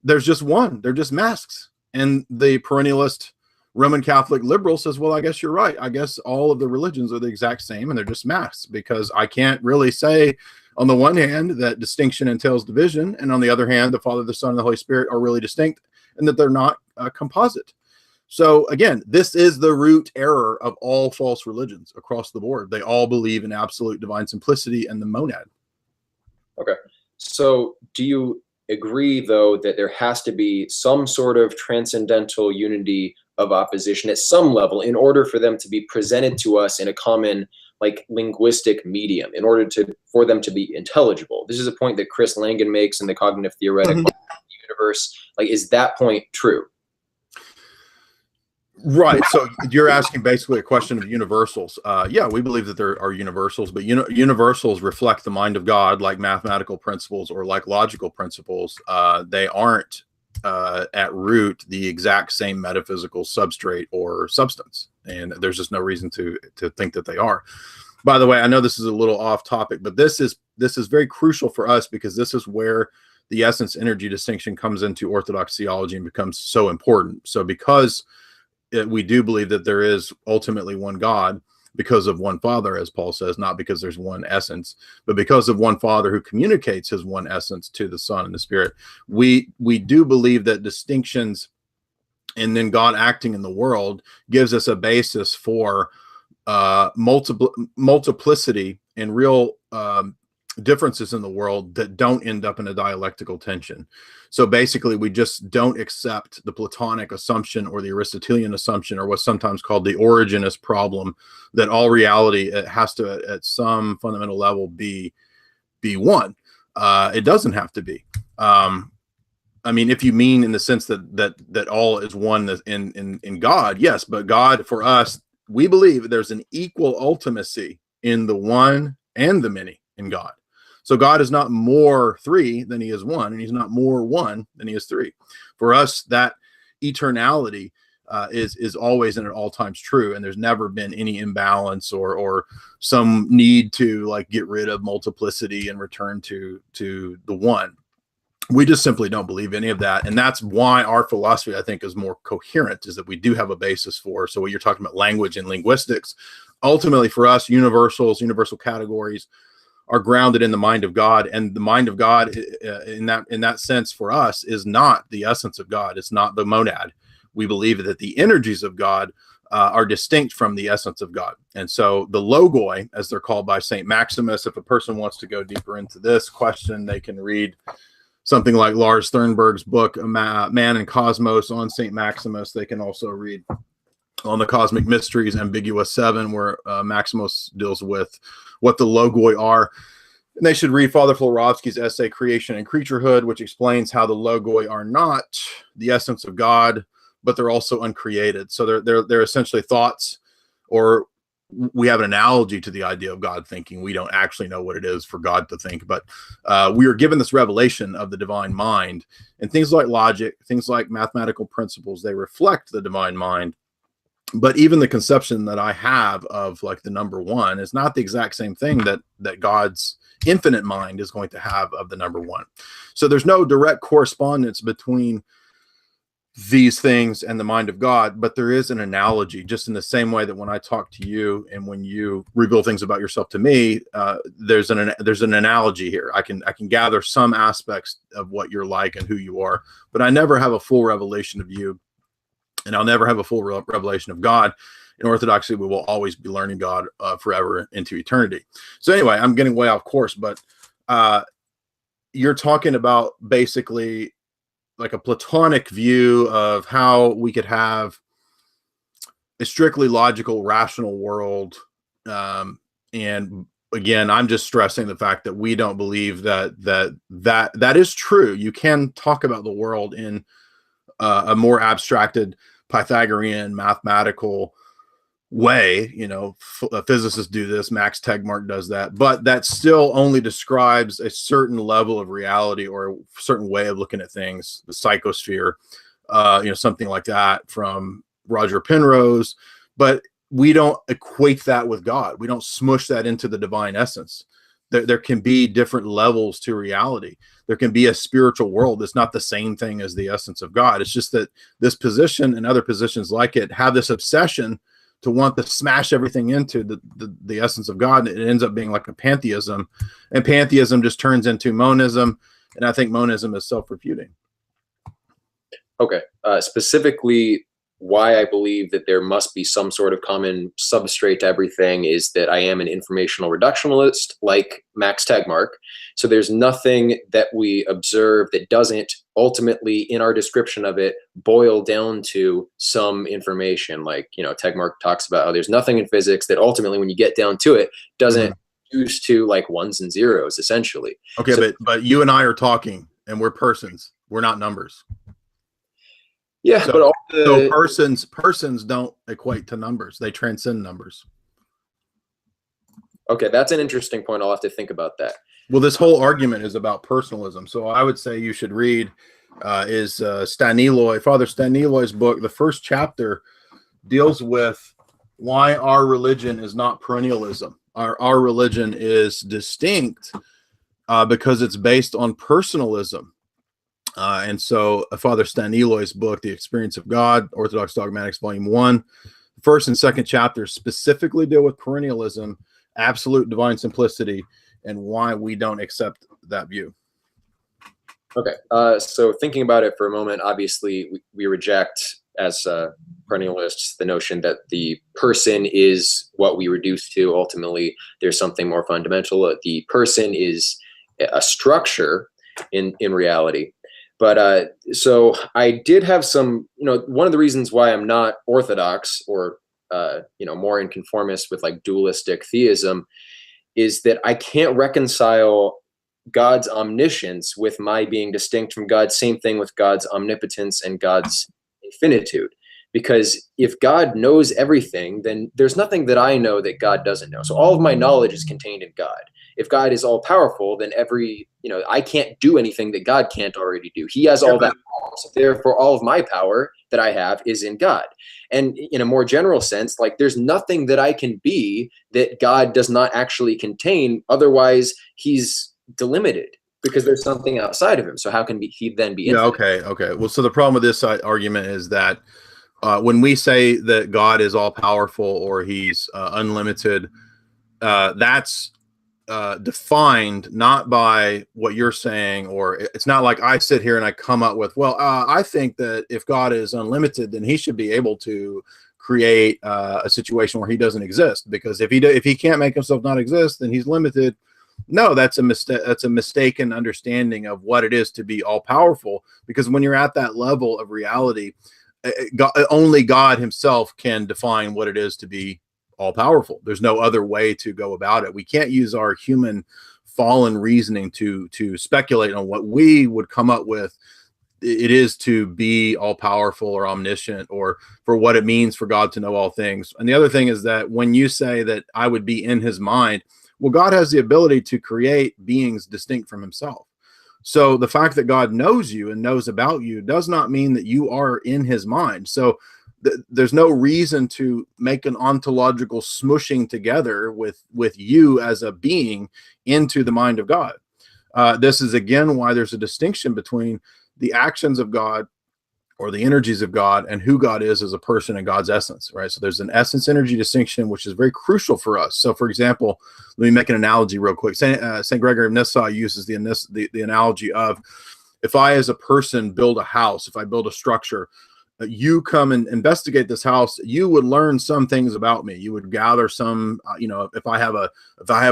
There's just one. They're just masks. And the perennialist Roman Catholic liberal says, well, I guess you're right. I guess all of the religions are the exact same and they're just masks, because I can't really say on the one hand that distinction entails division, and on the other hand, the Father, the Son, and the Holy Spirit are really distinct and that they're not composite. So again, this is the root error of all false religions across the board. They all believe in absolute divine simplicity and the monad. Okay. So do you agree, though, that there has to be some sort of transcendental unity of opposition at some level in order for them to be presented to us in a common, like, linguistic medium, in order for them to be intelligible? This is a point that Chris Langan makes in the Cognitive Theoretic Universe. Like, is that point true? Right. So you're asking basically a question of universals. Yeah, we believe that there are universals, but universals reflect the mind of God, like mathematical principles or like logical principles. They aren't at root the exact same metaphysical substrate or substance, and there's just no reason to think that they are. By the way, I know this is a little off topic, but this is very crucial for us, because this is where the essence energy distinction comes into Orthodox theology and becomes so important. So because we do believe that there is ultimately one God, because of one Father, as Paul says, not because there's one essence, but because of one Father who communicates his one essence to the Son and the Spirit. We do believe that distinctions and then God acting in the world gives us a basis for multiplicity and real differences in the world that don't end up in a dialectical tension. So basically, we just don't accept the Platonic assumption or the Aristotelian assumption, or what's sometimes called the Origenist problem, that all reality has to, at some fundamental level, be one. It doesn't have to be. I mean, if you mean in the sense that all is one in God, yes, but God, for us, we believe there's an equal ultimacy in the one and the many in God. So God is not more three than he is one, and he's not more one than he is three. For us, that eternality is always and at all times true, and there's never been any imbalance or some need to like get rid of multiplicity and return to the one. We just simply don't believe any of that. And that's why our philosophy, I think, is more coherent, is that we do have a basis for. So what you're talking about, language and linguistics, ultimately for us, universals, universal categories are grounded in the mind of God. And the mind of God in that sense for us is not the essence of God. It's not the monad. We believe that the energies of God are distinct from the essence of God. And so the logoi, as they're called by St. Maximus, if a person wants to go deeper into this question, they can read something like Lars Thunberg's book, Man and Cosmos, on St. Maximus. They can also read on the Cosmic Mysteries, Ambiguous 7, where Maximus deals with what the logoi are. And they should read Father Florovsky's essay, Creation and Creaturehood, which explains how the logoi are not the essence of God, but they're also uncreated. So they're essentially thoughts, or we have an analogy to the idea of God thinking. We don't actually know what it is for God to think, but we are given this revelation of the divine mind, and things like logic, things like mathematical principles, they reflect the divine mind. But even the conception that I have of like the number one is not the exact same thing that God's infinite mind is going to have of the number one. So there's no direct correspondence between these things and the mind of God, but there is an analogy, just in the same way that when I talk to you and when you reveal things about yourself to me, there's an analogy here. I can gather some aspects of what you're like and who you are, but I never have a full revelation of you, and I'll never have a full revelation of God. In Orthodoxy, we will always be learning God forever into eternity. So anyway, I'm getting way off course, but you're talking about basically like a Platonic view of how we could have a strictly logical, rational world. And again, I'm just stressing the fact that we don't believe that is true. You can talk about the world in a more abstracted Pythagorean mathematical way. You know, physicists do this, Max Tegmark does that, but that still only describes a certain level of reality or a certain way of looking at things, the psychosphere, something like that from Roger Penrose. But we don't equate that with God. We don't smush that into the divine essence. There can be different levels to reality. There can be a spiritual world that's not the same thing as the essence of God. It's just that this position and other positions like it have this obsession to want to smash everything into the essence of God. It ends up being like a pantheism, and pantheism just turns into monism. And I think monism is self-refuting. Okay. Specifically, why I believe that there must be some sort of common substrate to everything is that I am an informational reductionalist like Max Tegmark. So there's nothing that we observe that doesn't ultimately, in our description of it, boil down to some information. Like, Tegmark talks about how there's nothing in physics that ultimately, when you get down to it, doesn't use to like ones and zeros, essentially. Okay, so, but you and I are talking, and we're persons. We're not numbers. Yeah, so persons don't equate to numbers. They transcend numbers. Okay, that's an interesting point. I'll have to think about that. Well, this whole argument is about personalism. So I would say you should read is Father Staniloy's book. The first chapter deals with why our religion is not perennialism. Our religion is distinct because it's based on personalism. And so Father Staniloy's book, The Experience of God, Orthodox Dogmatics, Volume 1, first and second chapters specifically deal with perennialism, absolute divine simplicity, and why we don't accept that view. Okay, so thinking about it for a moment, obviously we reject, as perennialists, the notion that the person is what we reduce to. Ultimately, there's something more fundamental. The person is a structure in reality. But so I did have some, one of the reasons why I'm not Orthodox or, more in conformist with like dualistic theism is that I can't reconcile God's omniscience with my being distinct from God. Same thing with God's omnipotence and God's infinitude. Because if God knows everything, then there's nothing that I know that God doesn't know. So all of my knowledge is contained in God. If God is all powerful, then I can't do anything that God can't already do. He has all that power. So therefore, all of my power that I have is in God. And in a more general sense, like there's nothing that I can be that God does not actually contain. Otherwise, he's delimited because there's something outside of him. So how can he then be infinite? Okay. Well, so the problem with this argument is that when we say that God is all powerful or he's unlimited, that's defined not by what you're saying, or it's not like I sit here and I come up with, I think that if God is unlimited, then he should be able to create a situation where he doesn't exist, because if he can't make himself not exist, then he's limited. No, that's a mistake. That's a mistaken understanding of what it is to be all powerful, because when you're at that level of reality, only God himself can define what it is to be all powerful. There's no other way to go about it. We can't use our human fallen reasoning to speculate on what we would come up with it is to be all powerful or omniscient, or for what it means for God to know all things. And the other thing is that when you say that I would be in his mind, well, God has the ability to create beings distinct from himself. So the fact that God knows you and knows about you does not mean that you are in his mind. So there's no reason to make an ontological smushing together with you as a being into the mind of God. This is again why there's a distinction between the actions of God or the energies of God and who God is as a person and God's essence, right? So there's an essence energy distinction, which is very crucial for us. So for example, let me make an analogy real quick. St. Gregory of Nyssa uses the analogy of, if I as a person build a house, if I build a structure, you come and investigate this house, you would learn some things about me. You would gather some, if I have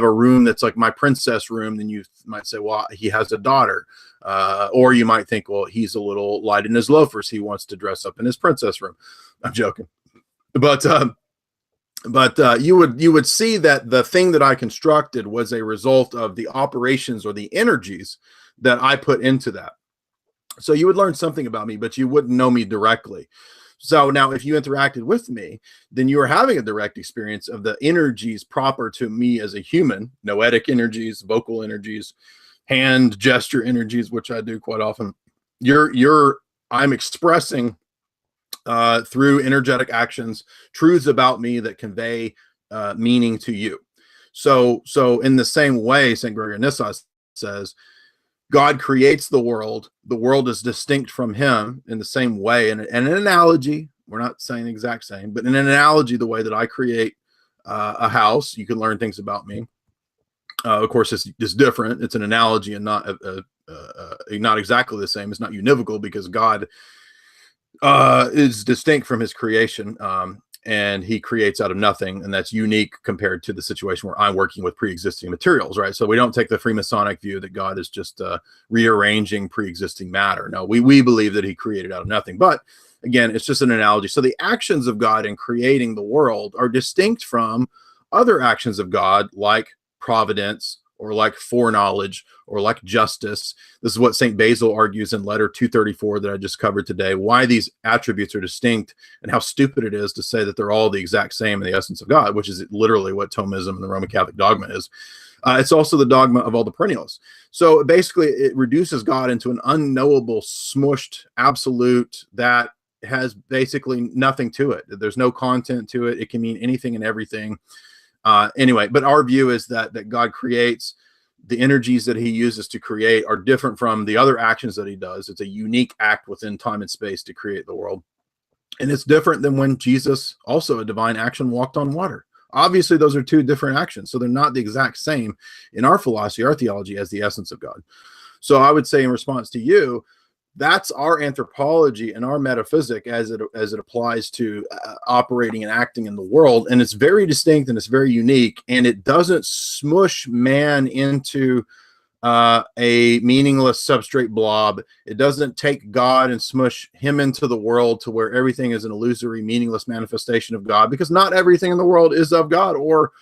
a room that's like my princess room, then you might say, well, he has a daughter. Or you might think, well, he's a little light in his loafers. He wants to dress up in his princess room. I'm joking. But you would see that the thing that I constructed was a result of the operations or the energies that I put into that. So you would learn something about me, but you wouldn't know me directly. So now if you interacted with me, then you are having a direct experience of the energies proper to me as a human, noetic energies, vocal energies, hand gesture energies, which I do quite often. I'm expressing through energetic actions truths about me that convey meaning to you. So in the same way, St. Gregory of Nyssa says, God creates the world is distinct from him in the same way. And an analogy, we're not saying the exact same, but in an analogy, the way that I create a house, you can learn things about me. Of course, it's different. It's an analogy and not exactly the same. It's not univocal, because God is distinct from his creation, and he creates out of nothing, and that's unique compared to the situation where I'm working with pre-existing materials, right? So we don't take the Freemasonic view that God is just rearranging pre-existing matter. No, we believe that he created out of nothing. But again, it's just an analogy. So the actions of God in creating the world are distinct from other actions of God, like providence, or like foreknowledge, or like justice. This is what St. Basil argues in letter 234 that I just covered today, why these attributes are distinct and how stupid it is to say that they're all the exact same in the essence of God, which is literally what Thomism and the Roman Catholic dogma is. It's also the dogma of all the perennialists. So basically, it reduces God into an unknowable, smushed absolute that has basically nothing to it. There's no content to it. It can mean anything and everything. Anyway, but our view is that God creates. The energies that he uses to create are different from the other actions that he does. It's a unique act within time and space to create the world. And it's different than when Jesus, also a divine action, walked on water. Obviously, those are two different actions. So they're not the exact same in our philosophy, our theology, as the essence of God. So I would say, in response to you, that's our anthropology and our metaphysic as it applies to operating and acting in the world. And it's very distinct and it's very unique. And it doesn't smush man into a meaningless substrate blob. It doesn't take God and smush him into the world to where everything is an illusory, meaningless manifestation of God, because not everything in the world is of God or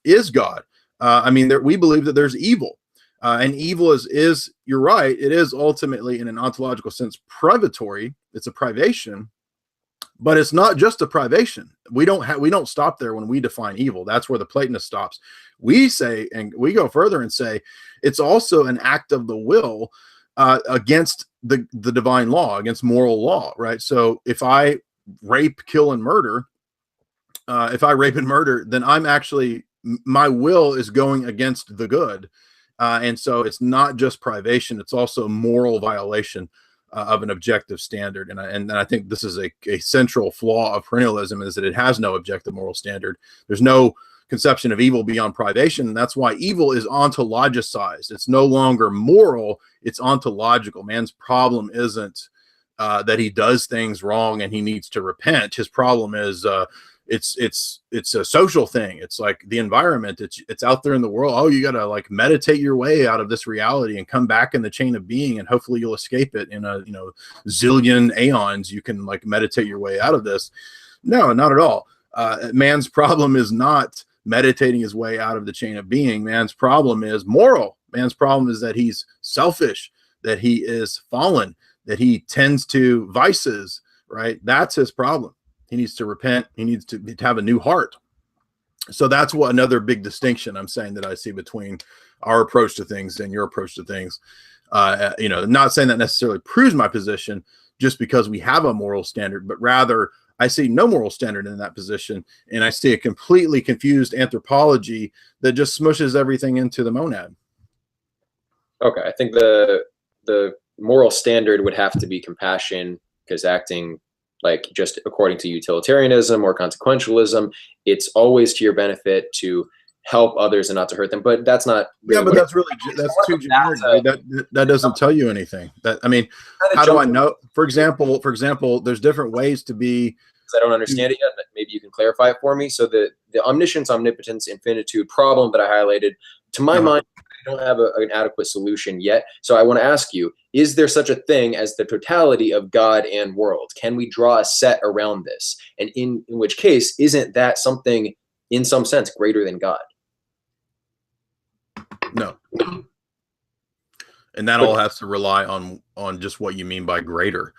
is God. I mean, we believe that there's evil. And evil is, you're right, it is ultimately, in an ontological sense, privatory. It's a privation, but it's not just a privation. We don't stop there when we define evil. That's where the Platonist stops. We say, and we go further and say, it's also an act of the will against the divine law, against moral law, right? So if I rape, kill, and murder, then I'm actually, my will is going against the good. And so it's not just privation, it's also moral violation of an objective standard. And I think this is a central flaw of perennialism, is that it has no objective moral standard. There's no conception of evil beyond privation. And that's why evil is ontologicized. It's no longer moral, it's ontological. Man's problem isn't that he does things wrong and he needs to repent. His problem is it's a social thing. It's like the environment. It's out there in the world. Oh, you got to like meditate your way out of this reality and come back in the chain of being, and hopefully you'll escape it in a zillion aeons. You can like meditate your way out of this. No, not at all. Man's problem is not meditating his way out of the chain of being. Man's problem is moral. Man's problem is that he's selfish, that he is fallen, that he tends to vices, right? That's his problem. He needs to repent. He needs to have a new heart. So that's what another big distinction I'm saying that I see between our approach to things and your approach to things. Not saying that necessarily proves my position just because we have a moral standard, but rather I see no moral standard in that position. And I see a completely confused anthropology that just smushes everything into the monad. Okay. I think the moral standard would have to be compassion, because acting like just according to utilitarianism or consequentialism, it's always to your benefit to help others and not to hurt them. But that's not really, but that's too generic. That doesn't tell you anything. How do I know? For example, there's different ways to be. I don't understand it yet. Maybe you can clarify it for me. So the omniscience, omnipotence, infinitude problem that I highlighted, to my mind, I don't have an adequate solution yet. So I want to ask you, is there such a thing as the totality of God and world? Can we draw a set around this? And in which case, isn't that something in some sense greater than God? No. And that all has to rely on just what you mean by greater.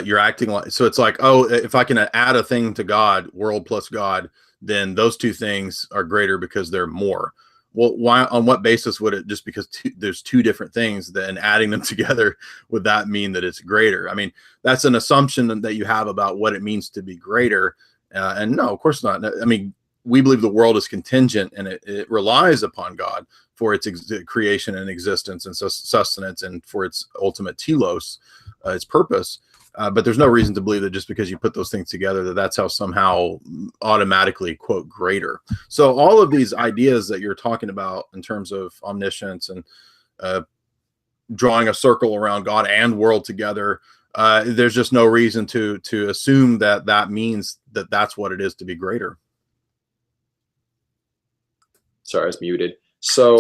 You're acting like, so it's like, oh, if I can add a thing to God, world plus God, then those two things are greater because they're more. Well, why? On what basis would it? Just because there's two different things, then adding them together, would that mean that it's greater? I mean, that's an assumption that you have about what it means to be greater. And no, of course not. I mean, we believe the world is contingent, and it relies upon God for its creation and existence and sustenance, and for its ultimate telos, its purpose. But there's no reason to believe that just because you put those things together, that's how somehow automatically, quote, greater. So all of these ideas that you're talking about in terms of omniscience and drawing a circle around God and world together, there's just no reason to assume that means that that's what it is to be greater. Sorry, I was muted. So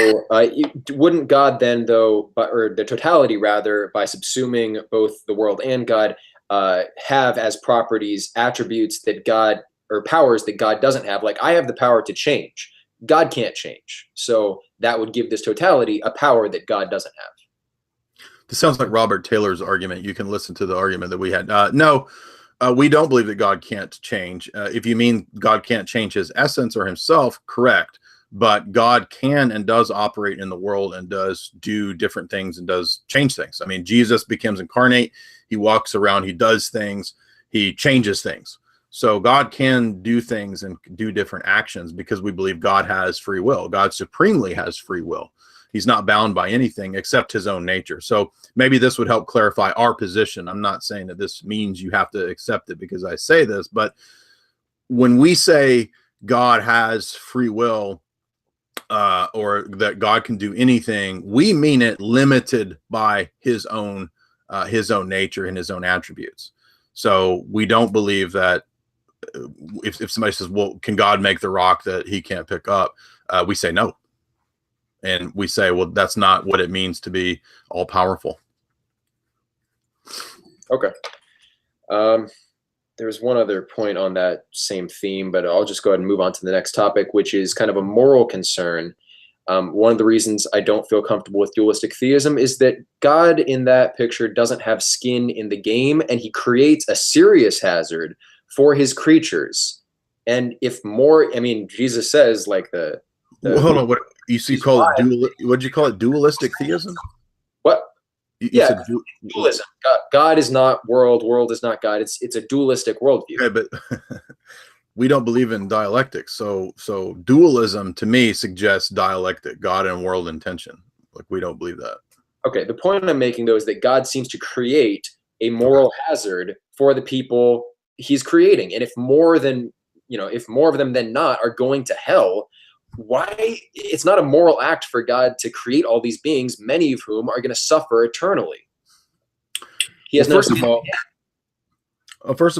wouldn't God then, though, or the totality rather, by subsuming both the world and God, have as properties attributes that God, or powers that God doesn't have? Like, I have the power to change. God can't change. So that would give this totality a power that God doesn't have. This sounds like Robert Taylor's argument. You can listen to the argument that we had. No, we don't believe that God can't change. If you mean God can't change his essence or himself, correct. but God can and does operate in the world and does do different things and does change things. I mean, Jesus becomes incarnate. He walks around, he does things, he changes things. So God can do things and do different actions because we believe God has free will. God supremely has free will. He's not bound by anything except his own nature. So maybe this would help clarify our position. I'm not saying that this means you have to accept it because I say this, but when we say God has free will, or that God can do anything, we mean it limited by his own nature and his own attributes. So we don't believe that if somebody says, well, can God make the rock that he can't pick up? We say no. And we say, well, that's not what it means to be all powerful. Okay. There's one other point on that same theme, but I'll just go ahead and move on to the next topic, which is kind of a moral concern. One of the reasons I don't feel comfortable with dualistic theism is that God in that picture doesn't have skin in the game, and he creates a serious hazard for his creatures. And if more, I mean, Jesus says like the hold on, what you see call it what'd you call it? Dualistic theism? What? You said dualism. God is not world, world is not God. It's a dualistic worldview. Okay, but we don't believe in dialectics. So dualism to me suggests dialectic, God and world intention. Like we don't believe that. Okay, the point I'm making though is that God seems to create a moral hazard for the people he's creating. And if more of them than not are going to hell, why? It's not a moral act for God to create all these beings, many of whom are going to suffer eternally. He has first of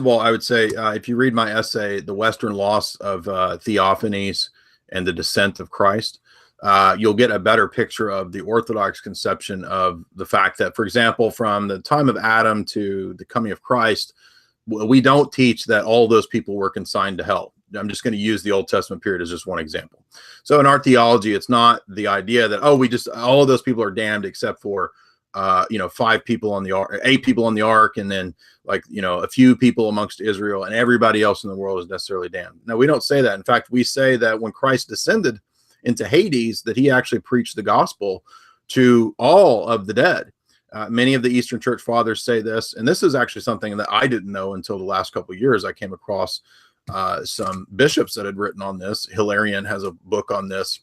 all, I would say if you read my essay, The Western Loss of Theophanies and the Descent of Christ, you'll get a better picture of the Orthodox conception of the fact that, for example, from the time of Adam to the coming of Christ, we don't teach that all those people were consigned to hell. I'm just going to use the Old Testament period as just one example. So in our theology, it's not the idea that, all of those people are damned except for, 5 people on the ark, 8 people on the ark, and then a few people amongst Israel, and everybody else in the world is necessarily damned. No, we don't say that. In fact, we say that when Christ descended into Hades, that he actually preached the gospel to all of the dead. Many of the Eastern Church Fathers say this, and this is actually something that I didn't know until the last couple of years. I came across some bishops that had written on this. Hilarion has a book on this,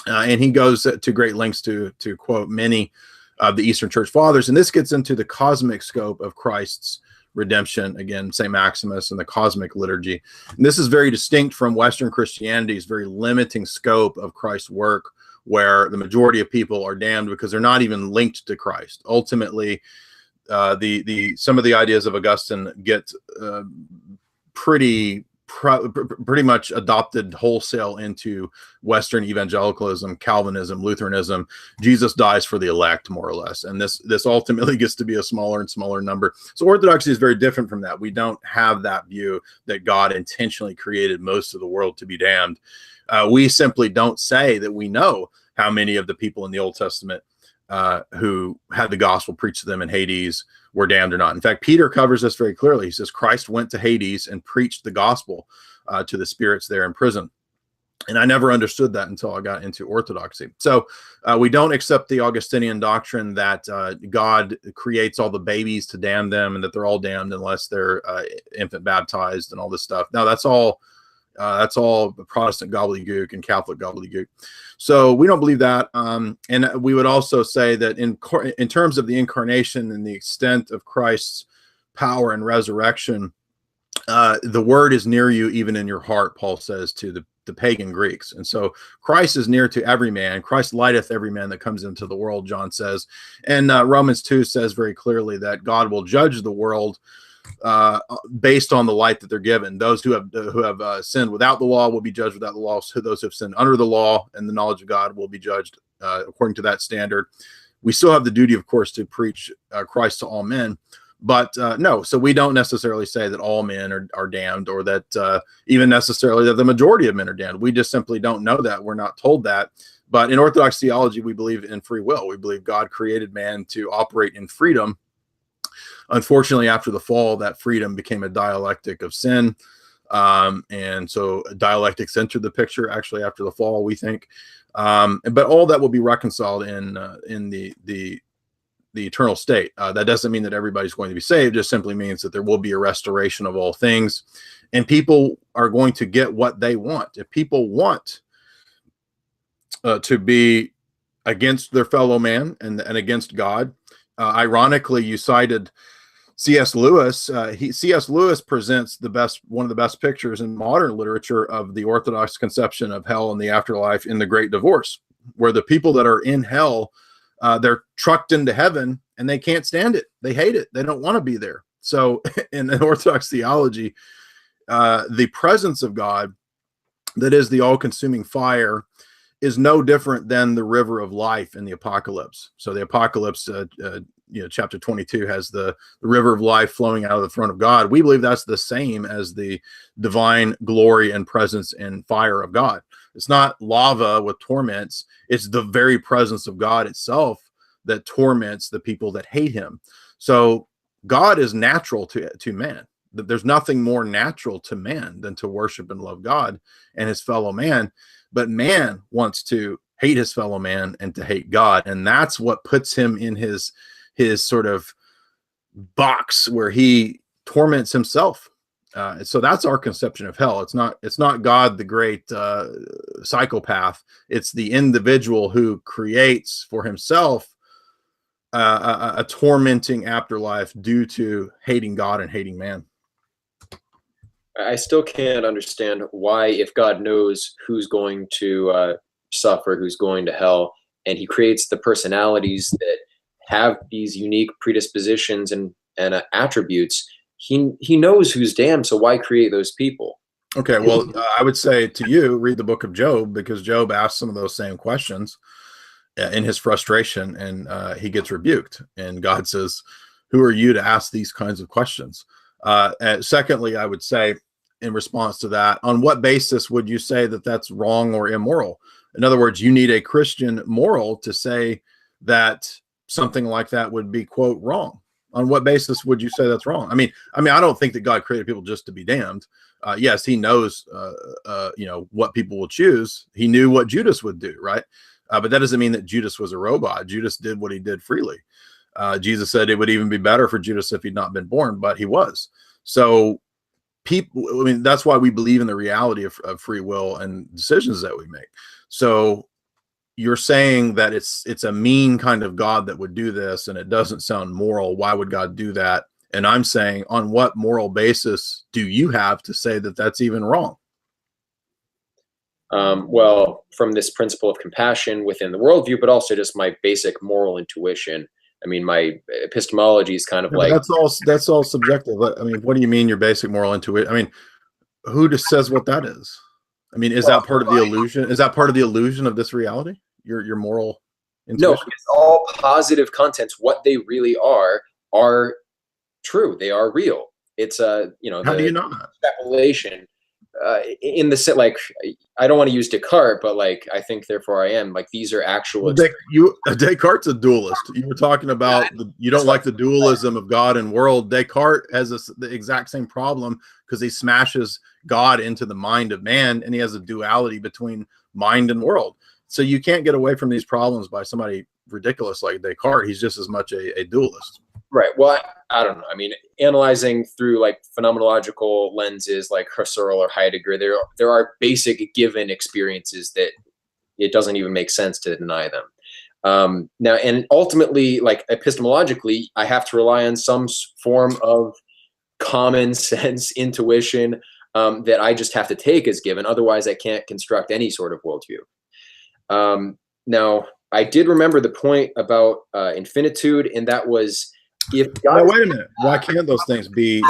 and he goes to great lengths to quote many of the Eastern Church Fathers, and this gets into the cosmic scope of Christ's redemption. Again, St. Maximus and the cosmic liturgy. And this is very distinct from Western Christianity's very limiting scope of Christ's work, where the majority of people are damned because they're not even linked to Christ. Ultimately, some of the ideas of Augustine get pretty much adopted wholesale into Western evangelicalism, Calvinism, Lutheranism. Jesus dies for the elect, more or less, and this ultimately gets to be a smaller and smaller number. So Orthodoxy is very different from that. We don't have that view that God intentionally created most of the world to be damned. We simply don't say that we know how many of the people in the Old Testament who had the gospel preached to them in Hades were damned or not. In fact, Peter covers this very clearly. He says Christ went to Hades and preached the gospel to the spirits there in prison. And I never understood that until I got into Orthodoxy. So we don't accept the Augustinian doctrine that God creates all the babies to damn them and that they're all damned unless they're infant baptized and all this stuff. Now, that's all Protestant gobbledygook and Catholic gobbledygook. So we don't believe that. And we would also say that in terms of the incarnation and the extent of Christ's power and resurrection, the word is near you, even in your heart, Paul says to the pagan Greeks. And so Christ is near to every man. Christ lighteth every man that comes into the world, John says. And Romans 2 says very clearly that God will judge the world based on the light that they're given. Those who have sinned without the law will be judged without the law. So those who have sinned under the law and the knowledge of God will be judged according to that standard. We still have the duty, of course, to preach Christ to all men. But no, so we don't necessarily say that all men are damned, or that even necessarily that the majority of men are damned. We just simply don't know that. We're not told that. But in Orthodox theology, we believe in free will. We believe God created man to operate in freedom. Unfortunately, after the fall, that freedom became a dialectic of sin. And so dialectics entered the picture actually after the fall, we think. But all that will be reconciled in the eternal state. That doesn't mean that everybody's going to be saved. It just simply means that there will be a restoration of all things, and people are going to get what they want. If people want to be against their fellow man and against God, ironically, you cited C.S. Lewis. C.S. Lewis presents one of the best pictures in modern literature of the Orthodox conception of hell and the afterlife in The Great Divorce, where the people that are in hell, they're trucked into heaven and they can't stand it. They hate it. They don't want to be there. So in the Orthodox theology, the presence of God, that is the all-consuming fire, is no different than the river of life in the Apocalypse. So the Apocalypse, chapter 22 has the river of life flowing out of the throne of God. We believe that's the same as the divine glory and presence and fire of God. It's not lava with torments. It's the very presence of God itself that torments the people that hate him. So God is natural to man. There's nothing more natural to man than to worship and love God and his fellow man. But man wants to hate his fellow man and to hate God. And that's what puts him in his sort of box where he torments himself. So that's our conception of hell. It's not God, the great psychopath. It's the individual who creates for himself a tormenting afterlife due to hating God and hating man. I still can't understand why, if God knows who's going to suffer, who's going to hell, and he creates the personalities that have these unique predispositions and attributes, he knows who's damned, so why create those people? Okay, well, I would say to you, read the book of Job, because Job asked some of those same questions in his frustration, and he gets rebuked. And God says, who are you to ask these kinds of questions? Secondly, I would say, in response to that, on what basis would you say that that's wrong or immoral? In other words, you need a Christian moral to say that something like that would be, quote, wrong. On what basis would you say that's wrong? I mean, I don't think that God created people just to be damned. Yes, he knows, what people will choose. He knew what Judas would do, right? But that doesn't mean that Judas was a robot. Judas did what he did freely. Jesus said it would even be better for Judas if he'd not been born, but he was. So people, that's why we believe in the reality of free will and decisions that we make. So you're saying that it's a mean kind of God that would do this, and it doesn't sound moral. Why would God do that? And I'm saying, on what moral basis do you have to say that that's even wrong? Well, from this principle of compassion within the worldview, but also just my basic moral intuition. I mean, my epistemology is kind of like, that's all subjective. I mean, what do you mean your basic moral intuition? I mean, who just says what that is? I mean, is that part of the illusion? Is that part of the illusion of this reality? Your moral intuition? No, it's all positive contents. What they really are true. They are real. It's how do you know that? Extrapolation. In the set, like, I don't want to use Descartes, but like, I think therefore I am. Like, these are actual. Descartes' a dualist. You were talking about you don't like the dualism of God and world. Descartes has the exact same problem because he smashes God into the mind of man, and he has a duality between mind and world. So you can't get away from these problems by somebody ridiculous like Descartes. He's just as much a dualist. Right. Well, I don't know. I mean, analyzing through like phenomenological lenses like Husserl or Heidegger, there are basic given experiences that it doesn't even make sense to deny them. Now, and ultimately, like epistemologically, I have to rely on some form of common sense intuition that I just have to take as given. Otherwise, I can't construct any sort of worldview. Now, I did remember the point about infinitude, and that was, if God, wait a minute, why can't those things be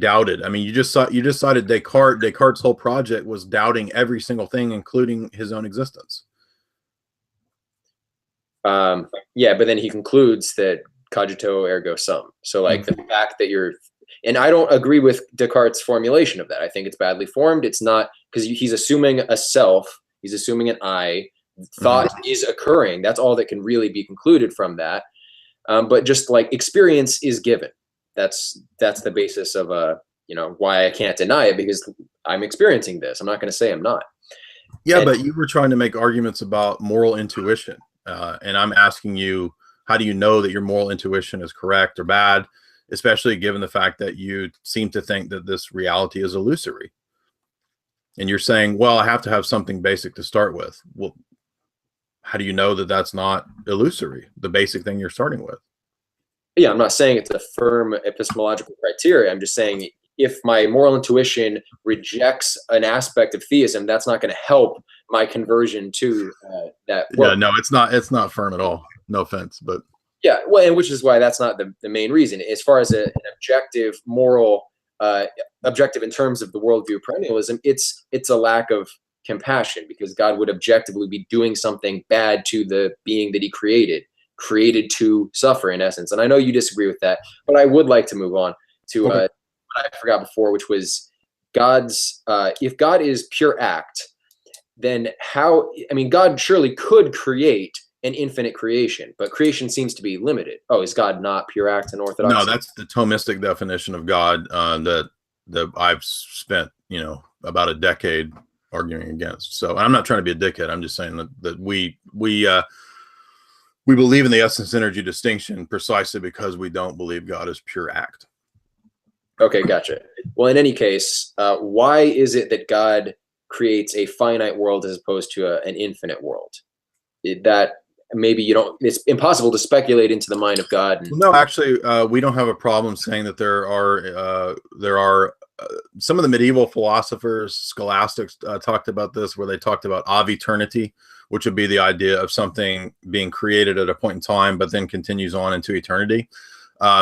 doubted? I mean, you just cited Descartes. Descartes' whole project was doubting every single thing, including his own existence. Yeah, but then he concludes that cogito ergo sum. So like the fact that and I don't agree with Descartes' formulation of that. I think it's badly formed. It's not, because he's assuming a self, he's assuming an I, thought is occurring. That's all that can really be concluded from that. But just like experience is given. That's the basis of why I can't deny it, because I'm experiencing this. I'm not going to say I'm not. Yeah, but you were trying to make arguments about moral intuition, and I'm asking you, how do you know that your moral intuition is correct or bad, especially given the fact that you seem to think that this reality is illusory? And you're saying, well, I have to have something basic to start with. Well, how do you know that that's not illusory, the basic thing you're starting with? Yeah, I'm not saying it's a firm epistemological criteria. I'm just saying if my moral intuition rejects an aspect of theism, that's not going to help my conversion to that. Yeah, no, it's not firm at all. No offense, but yeah, well, and which is why that's not the main reason. As far as an objective moral, objective in terms of the worldview of perennialism, it's a lack of compassion, because God would objectively be doing something bad to the being that he created to suffer, in essence. And I know you disagree with that, but I would like to move on to what I forgot before, which was God's, if God is pure act, then God surely could create an infinite creation, but creation seems to be limited. Oh, is God not pure act in Orthodoxy? No, that's the Thomistic definition of God that I've spent, about a decade arguing against. So I'm not trying to be a dickhead. I'm just saying that we believe in the essence energy distinction precisely because we don't believe God is pure act. Okay, gotcha. Well, in any case, why is it that God creates a finite world as opposed to an infinite world? It's impossible to speculate into the mind of God. No, actually, we don't have a problem saying that there are some of the medieval philosophers, scholastics, talked about this, where they talked about aveternity, which would be the idea of something being created at a point in time, but then continues on into eternity.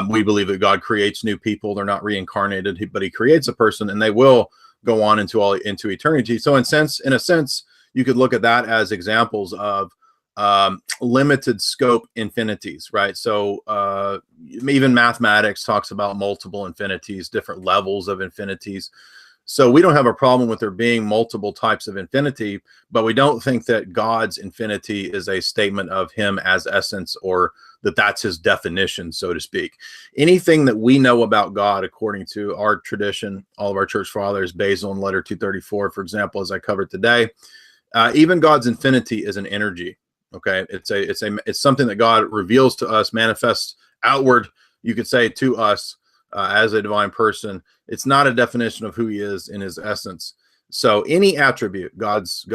We believe that God creates new people. They're not reincarnated, but he creates a person and they will go on into eternity. So in a sense, you could look at that as examples of limited scope infinities, right? So even mathematics talks about multiple infinities, different levels of infinities. So we don't have a problem with there being multiple types of infinity, but we don't think that God's infinity is a statement of him as essence, or that that's his definition, so to speak. Anything that we know about God, according to our tradition, all of our church fathers, Basil in letter 234, for example, as I covered today, even God's infinity is an energy. Okay, it's something that God reveals to us, manifests outward, you could say, to us as a divine person. It's not a definition of who he is in his essence. So any attribute, God's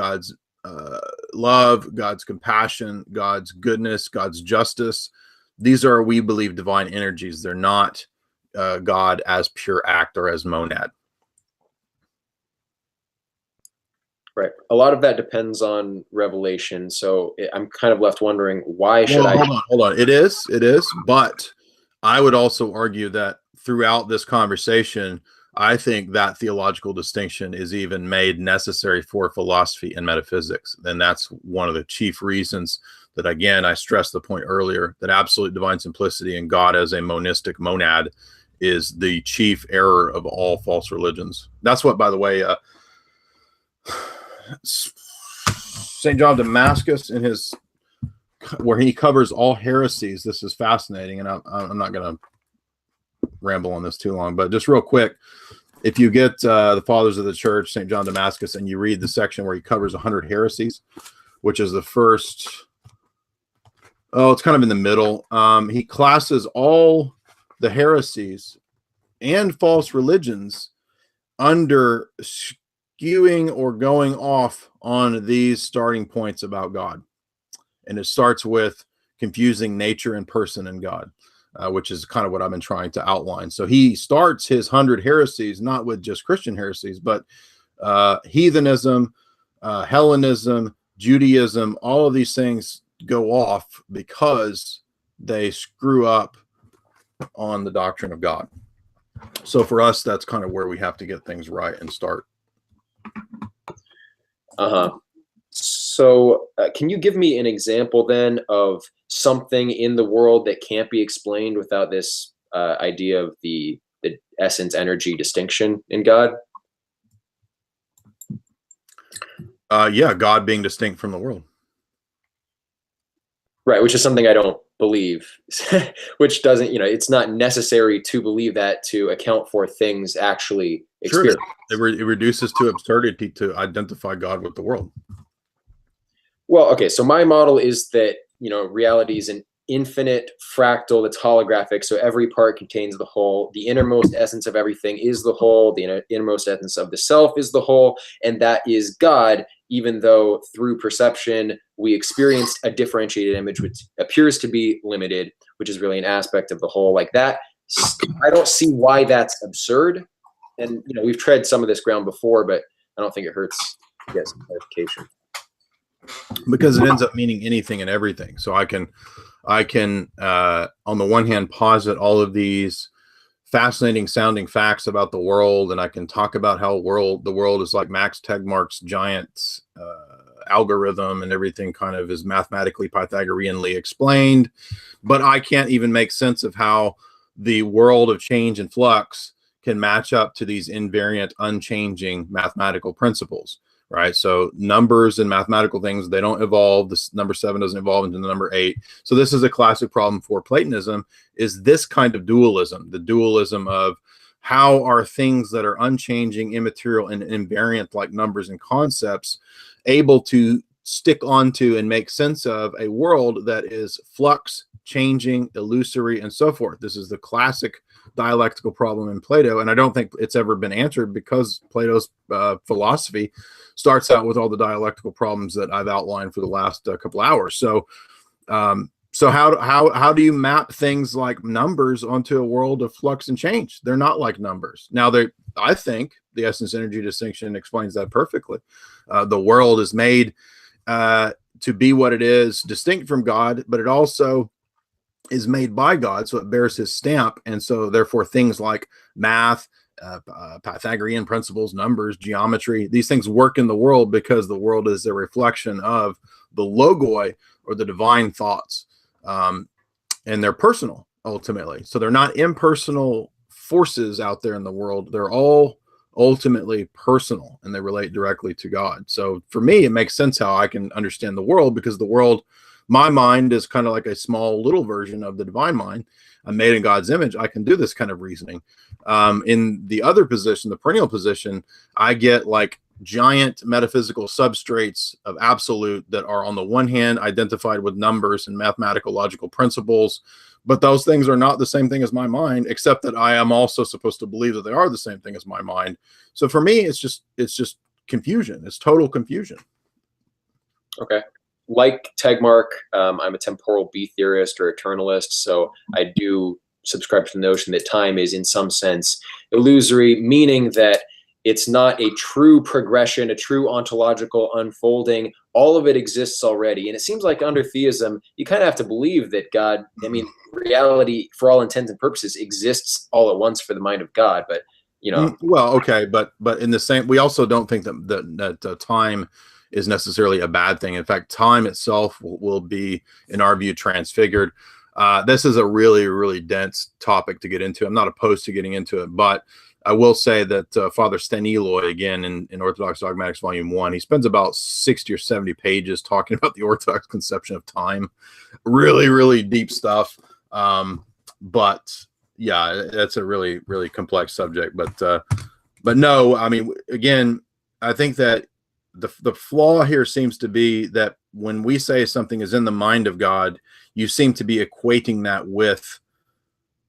love, God's compassion, God's goodness, God's justice, these are, we believe, divine energies. They're not God as pure act or as monad. Right. A lot of that depends on revelation. So I'm kind of left wondering, why should I? Hold on. It is. But I would also argue that throughout this conversation, I think that theological distinction is even made necessary for philosophy and metaphysics. And that's one of the chief reasons that, again, I stressed the point earlier, that absolute divine simplicity and God as a monistic monad is the chief error of all false religions. That's what, by the way, St. John of Damascus, in his, where he covers all heresies. This is fascinating, and I'm not going to ramble on this too long, but just real quick, if you get the Fathers of the Church, St. John of Damascus, and you read the section where he covers 100 heresies, which is the first, it's kind of in the middle. He classes all the heresies and false religions under skewing or going off on these starting points about God. And it starts with confusing nature and person and God, which is kind of what I've been trying to outline. So he starts his 100 heresies, not with just Christian heresies, but heathenism, Hellenism, Judaism, all of these things go off because they screw up on the doctrine of God. So for us, that's kind of where we have to get things right and start. So can you give me an example then of something in the world that can't be explained without this idea of the essence energy distinction in God? Yeah, God being distinct from the world. Right, which is something I don't believe, which doesn't, it's not necessary to believe that to account for things actually Sure, it is. experienced. It reduces to absurdity to identify God with the world. Well, okay, so my model is that, reality is an infinite fractal that's holographic, so every part contains the whole. The innermost essence of everything is the whole. The innermost essence of the self is the whole, and that is God, even though through perception we experience a differentiated image which appears to be limited, which is really an aspect of the whole. Like that, I don't see why that's absurd. And we've tread some of this ground before, but I don't think it hurts to get some clarification. Because it ends up meaning anything and everything. So I can on the one hand posit all of these fascinating sounding facts about the world, and I can talk about how the world is like Max Tegmark's giant algorithm, and everything kind of is mathematically Pythagoreanly explained, but I can't even make sense of how the world of change and flux can match up to these invariant, unchanging mathematical principles. Right. So numbers and mathematical things, they don't evolve. This number 7 doesn't evolve into the number 8. So this is a classic problem for Platonism, is this kind of dualism, the dualism of how are things that are unchanging, immaterial, and invariant like numbers and concepts able to stick onto and make sense of a world that is flux, changing, illusory, and so forth. This is the classic dialectical problem in Plato, and I don't think it's ever been answered, because Plato's philosophy starts out with all the dialectical problems that I've outlined for the last couple hours. So how do you map things like numbers onto a world of flux and change? They're not like numbers. Now, I think the essence energy distinction explains that perfectly. The world is made to be what it is, distinct from God, but it also is made by God, so it bears his stamp. And so therefore things like math, Pythagorean principles, numbers, geometry, these things work in the world because the world is a reflection of the logoi, or the divine thoughts, and they're personal ultimately. So they're not impersonal forces out there in the world. They're all ultimately personal, and they relate directly to God. So for me, it makes sense how I can understand the world, because the world, my mind, is kind of like a small little version of the divine mind. I'm made in God's image. I can do this kind of reasoning. In the other position, the perennial position, I get like giant metaphysical substrates of absolute that are on the one hand identified with numbers and mathematical logical principles, but those things are not the same thing as my mind, except that I am also supposed to believe that they are the same thing as my mind. So for me, it's just confusion. It's total confusion. Okay. Like Tegmark, I'm a temporal B theorist or eternalist, so I do subscribe to the notion that time is in some sense illusory, meaning that it's not a true progression, a true ontological unfolding. All of it exists already. And it seems like under theism, you kind of have to believe that God, reality for all intents and purposes exists all at once for the mind of God. But, Well, okay. But in the same, we also don't think that time is necessarily a bad thing. In fact, time itself will be, in our view, transfigured. This is a really, really dense topic to get into. I'm not opposed to getting into it, but I will say that Father Sten Eloy, again, in Orthodox Dogmatics Volume 1, he spends about 60 or 70 pages talking about the Orthodox conception of time. Really, really deep stuff. But yeah, that's a really, really complex subject. But no, again, I think that the flaw here seems to be that when we say something is in the mind of God, you seem to be equating that with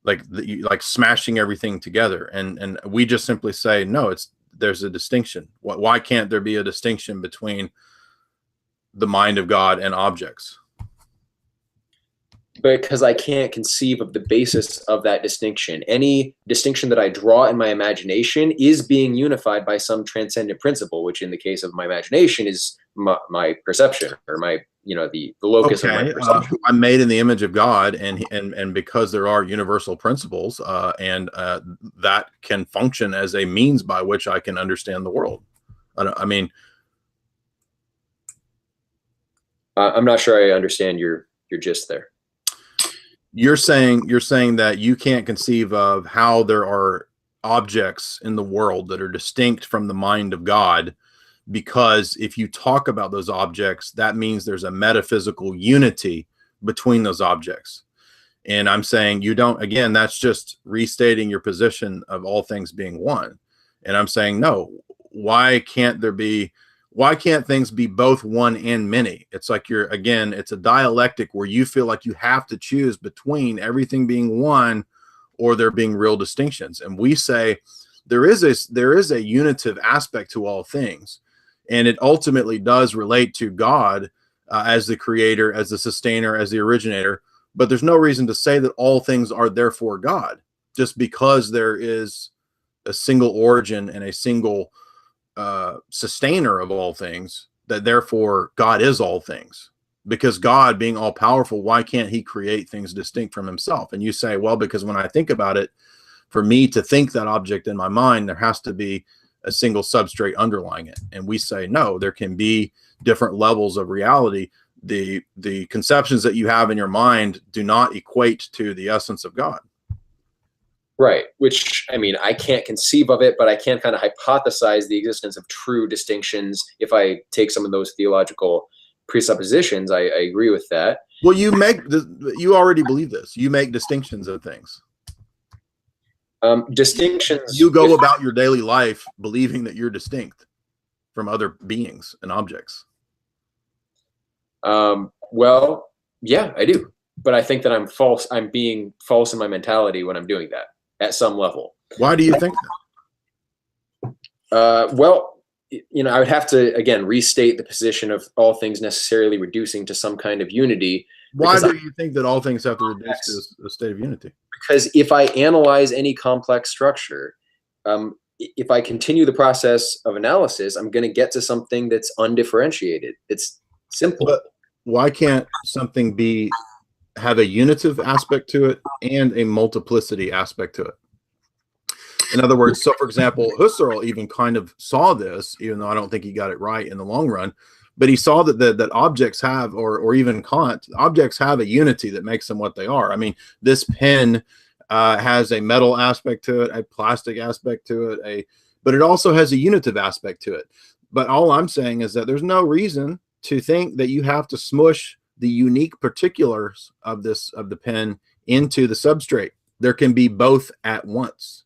like smashing everything together, and we just simply say no. There's a distinction. Why can't there be a distinction between the mind of God and objects? Because I can't conceive of the basis of that distinction. Any distinction that I draw in my imagination is being unified by some transcendent principle, which in the case of my imagination is my perception, or my, the locus of my perception. I'm made in the image of God, and because there are universal principles, and that can function as a means by which I can understand the world. I'm not sure I understand your gist there. You're saying that you can't conceive of how there are objects in the world that are distinct from the mind of God, because if you talk about those objects, that means there's a metaphysical unity between those objects. And I'm saying you don't, again, that's just restating your position of all things being one. And I'm saying, no, why can't things be both one and many? It's like again, it's a dialectic where you feel like you have to choose between everything being one or there being real distinctions. And we say there is a unitive aspect to all things. And it ultimately does relate to God as the creator, as the sustainer, as the originator. But there's no reason to say that all things are therefore God, just because there is a single origin and a single sustainer of all things, that therefore God is all things. Because God being all powerful, why can't he create things distinct from himself? And you say, well, because when I think about it, for me to think that object in my mind, there has to be a single substrate underlying it. And we say, no, there can be different levels of reality. The conceptions that you have in your mind do not equate to the essence of God. Right. Which, I mean, I can't conceive of it, but I can kind of hypothesize the existence of true distinctions. If I take some of those theological presuppositions, I agree with that. Well, you already believe this. You make distinctions of things. Distinctions. You go about your daily life believing that you're distinct from other beings and objects. Well, yeah, I do. But I think that I'm false. I'm being false in my mentality when I'm doing that at some level. Why do you think that? Well, I would have to, again, restate the position of all things necessarily reducing to some kind of unity. Why do you think that all things have to reduce to a state of unity? Because if I analyze any complex structure, if I continue the process of analysis, I'm going to get to something that's undifferentiated. It's simple. But why can't something have a unitive aspect to it and a multiplicity aspect to it? In other words, so for example, Husserl even kind of saw this, even though I don't think he got it right in the long run, but he saw that objects have, or even Kant, objects have a unity that makes them what they are. I mean, this pen has a metal aspect to it, a plastic aspect to it, but it also has a unitive aspect to it. But all I'm saying is that there's no reason to think that you have to smush the unique particulars of the pen into the substrate. There can be both at once.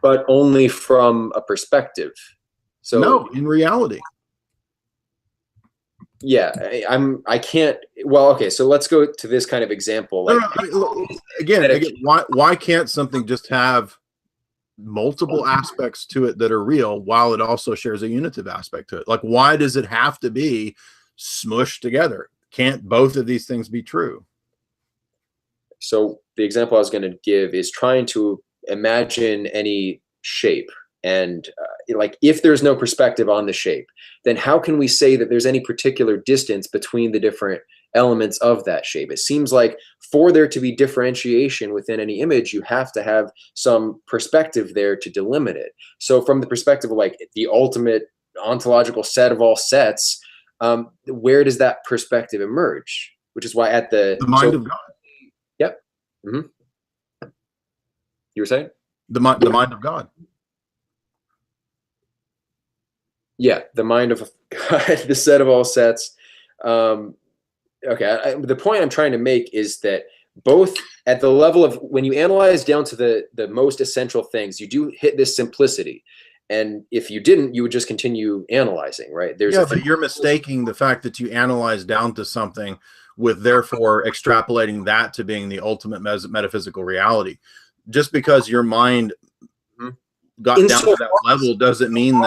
But only from a perspective. So no, in reality. Yeah, I can't. Well, okay, so let's go to this kind of example. Like, again, why can't something just have multiple aspects to it that are real while it also shares a unitive aspect to it? Like, why does it have to be smushed together? Can't both of these things be true? So the example I was going to give is trying to imagine any shape, and like, if there's no perspective on the shape, then how can we say that there's any particular distance between the different elements of that shape? It seems like for there to be differentiation within any image, you have to have some perspective there to delimit it. So from the perspective of like the ultimate ontological set of all sets, where does that perspective emerge? Which is why at the mind of God. Yep. Mm-hmm. You were saying? The mind of God. Yeah, the mind of God, the set of all sets. Okay, the point I'm trying to make is that both at the level of when you analyze down to the most essential things, you do hit this simplicity. And if you didn't, you would just continue analyzing, right? But you're mistaking the fact that you analyze down to something with therefore extrapolating that to being the ultimate metaphysical reality. Just because your mind got down to that level doesn't mean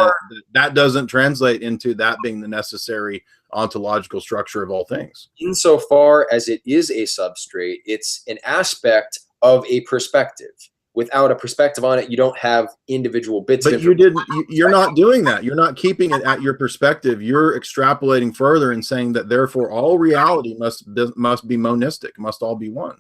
that doesn't translate into that being the necessary ontological structure of all things. Insofar as it is a substrate, it's an aspect of a perspective. Without a perspective on it, you don't have individual bits. But you're not doing that. You're not keeping it at your perspective. You're extrapolating further and saying that therefore all reality must be monistic, must all be one.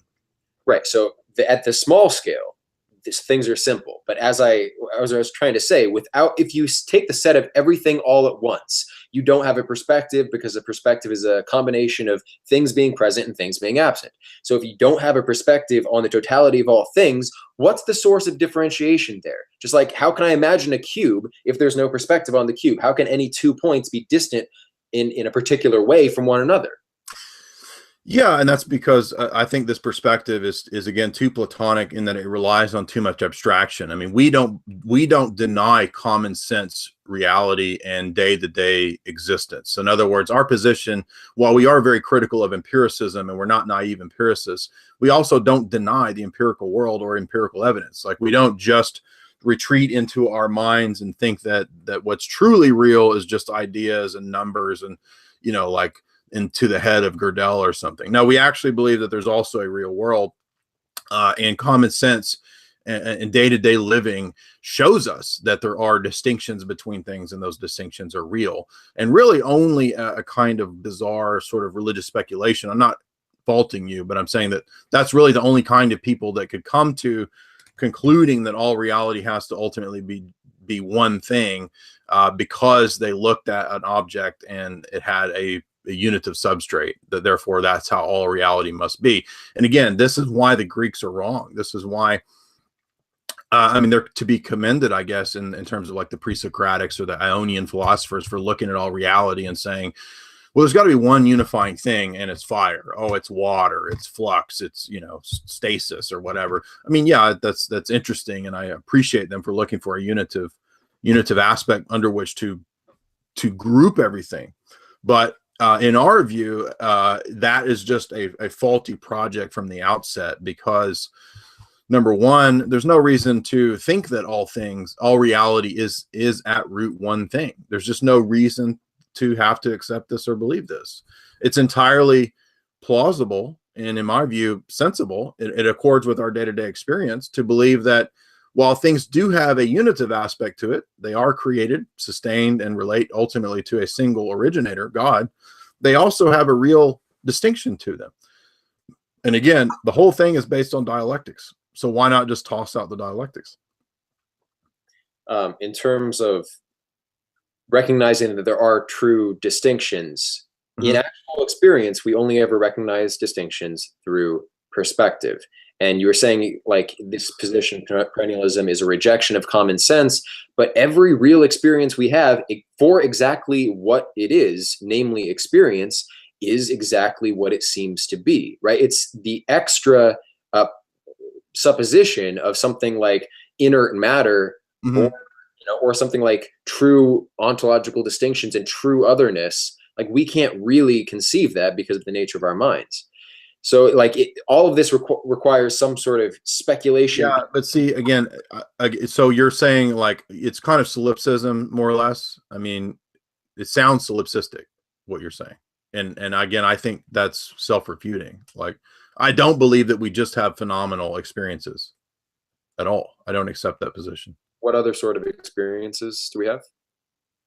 Right. So at the small scale, things are simple. But as I was trying to say, if you take the set of everything all at once, you don't have a perspective, because a perspective is a combination of things being present and things being absent. So if you don't have a perspective on the totality of all things, what's the source of differentiation there? Just like, how can I imagine a cube if there's no perspective on the cube? How can any 2 points be distant in a particular way from one another? Yeah, and that's because I think this perspective is again too Platonic in that it relies on too much abstraction. I mean, we don't deny common sense reality and day-to-day existence. In other words, our position, while we are very critical of empiricism and we're not naive empiricists, we also don't deny the empirical world or empirical evidence. Like, we don't just retreat into our minds and think that what's truly real is just ideas and numbers and, like, into the head of Gödel or something. No, we actually believe that there's also a real world, and common sense and day-to-day living shows us that there are distinctions between things, and those distinctions are real. And really only a kind of bizarre sort of religious speculation. I'm not faulting you, but I'm saying that that's really the only kind of people that could come to concluding that all reality has to ultimately be one thing, because they looked at an object and it had a unitive substrate, that therefore that's how all reality must be. And again, this is why the Greeks are wrong. This is why I mean, they're to be commended, I guess, in terms of like the pre-Socratics or the Ionian philosophers for looking at all reality and saying, well, there's got to be one unifying thing, and it's fire. Oh, it's water, it's flux, it's, stasis or whatever. I mean, yeah, that's interesting, and I appreciate them for looking for a unitive aspect under which to group everything. But in our view, that is just a faulty project from the outset, because number one, there's no reason to think that all reality is at root one thing. There's just no reason to have to accept this or believe this. It's entirely plausible and, in my view, sensible. It accords with our day-to-day experience to believe that while things do have a unitive aspect to it, they are created, sustained, and relate ultimately to a single originator, God. They also have a real distinction to them. And again, the whole thing is based on dialectics. So why not just toss out the dialectics? In terms of recognizing that there are true distinctions, in actual experience, we only ever recognize distinctions through perspective. And you were saying, like, this position of perennialism is a rejection of common sense, but every real experience we have, for exactly what it is, namely experience, is exactly what it seems to be, right? It's the extra supposition of something like inert matter, or something like true ontological distinctions and true otherness. Like, we can't really conceive that because of the nature of our minds. So, like, all of this requires some sort of speculation. Yeah, but see, again, so you're saying, like, it's kind of solipsism, more or less. I mean, it sounds solipsistic, what you're saying. And again, I think that's self-refuting. Like, I don't believe that we just have phenomenal experiences at all. I don't accept that position. What other sort of experiences do we have?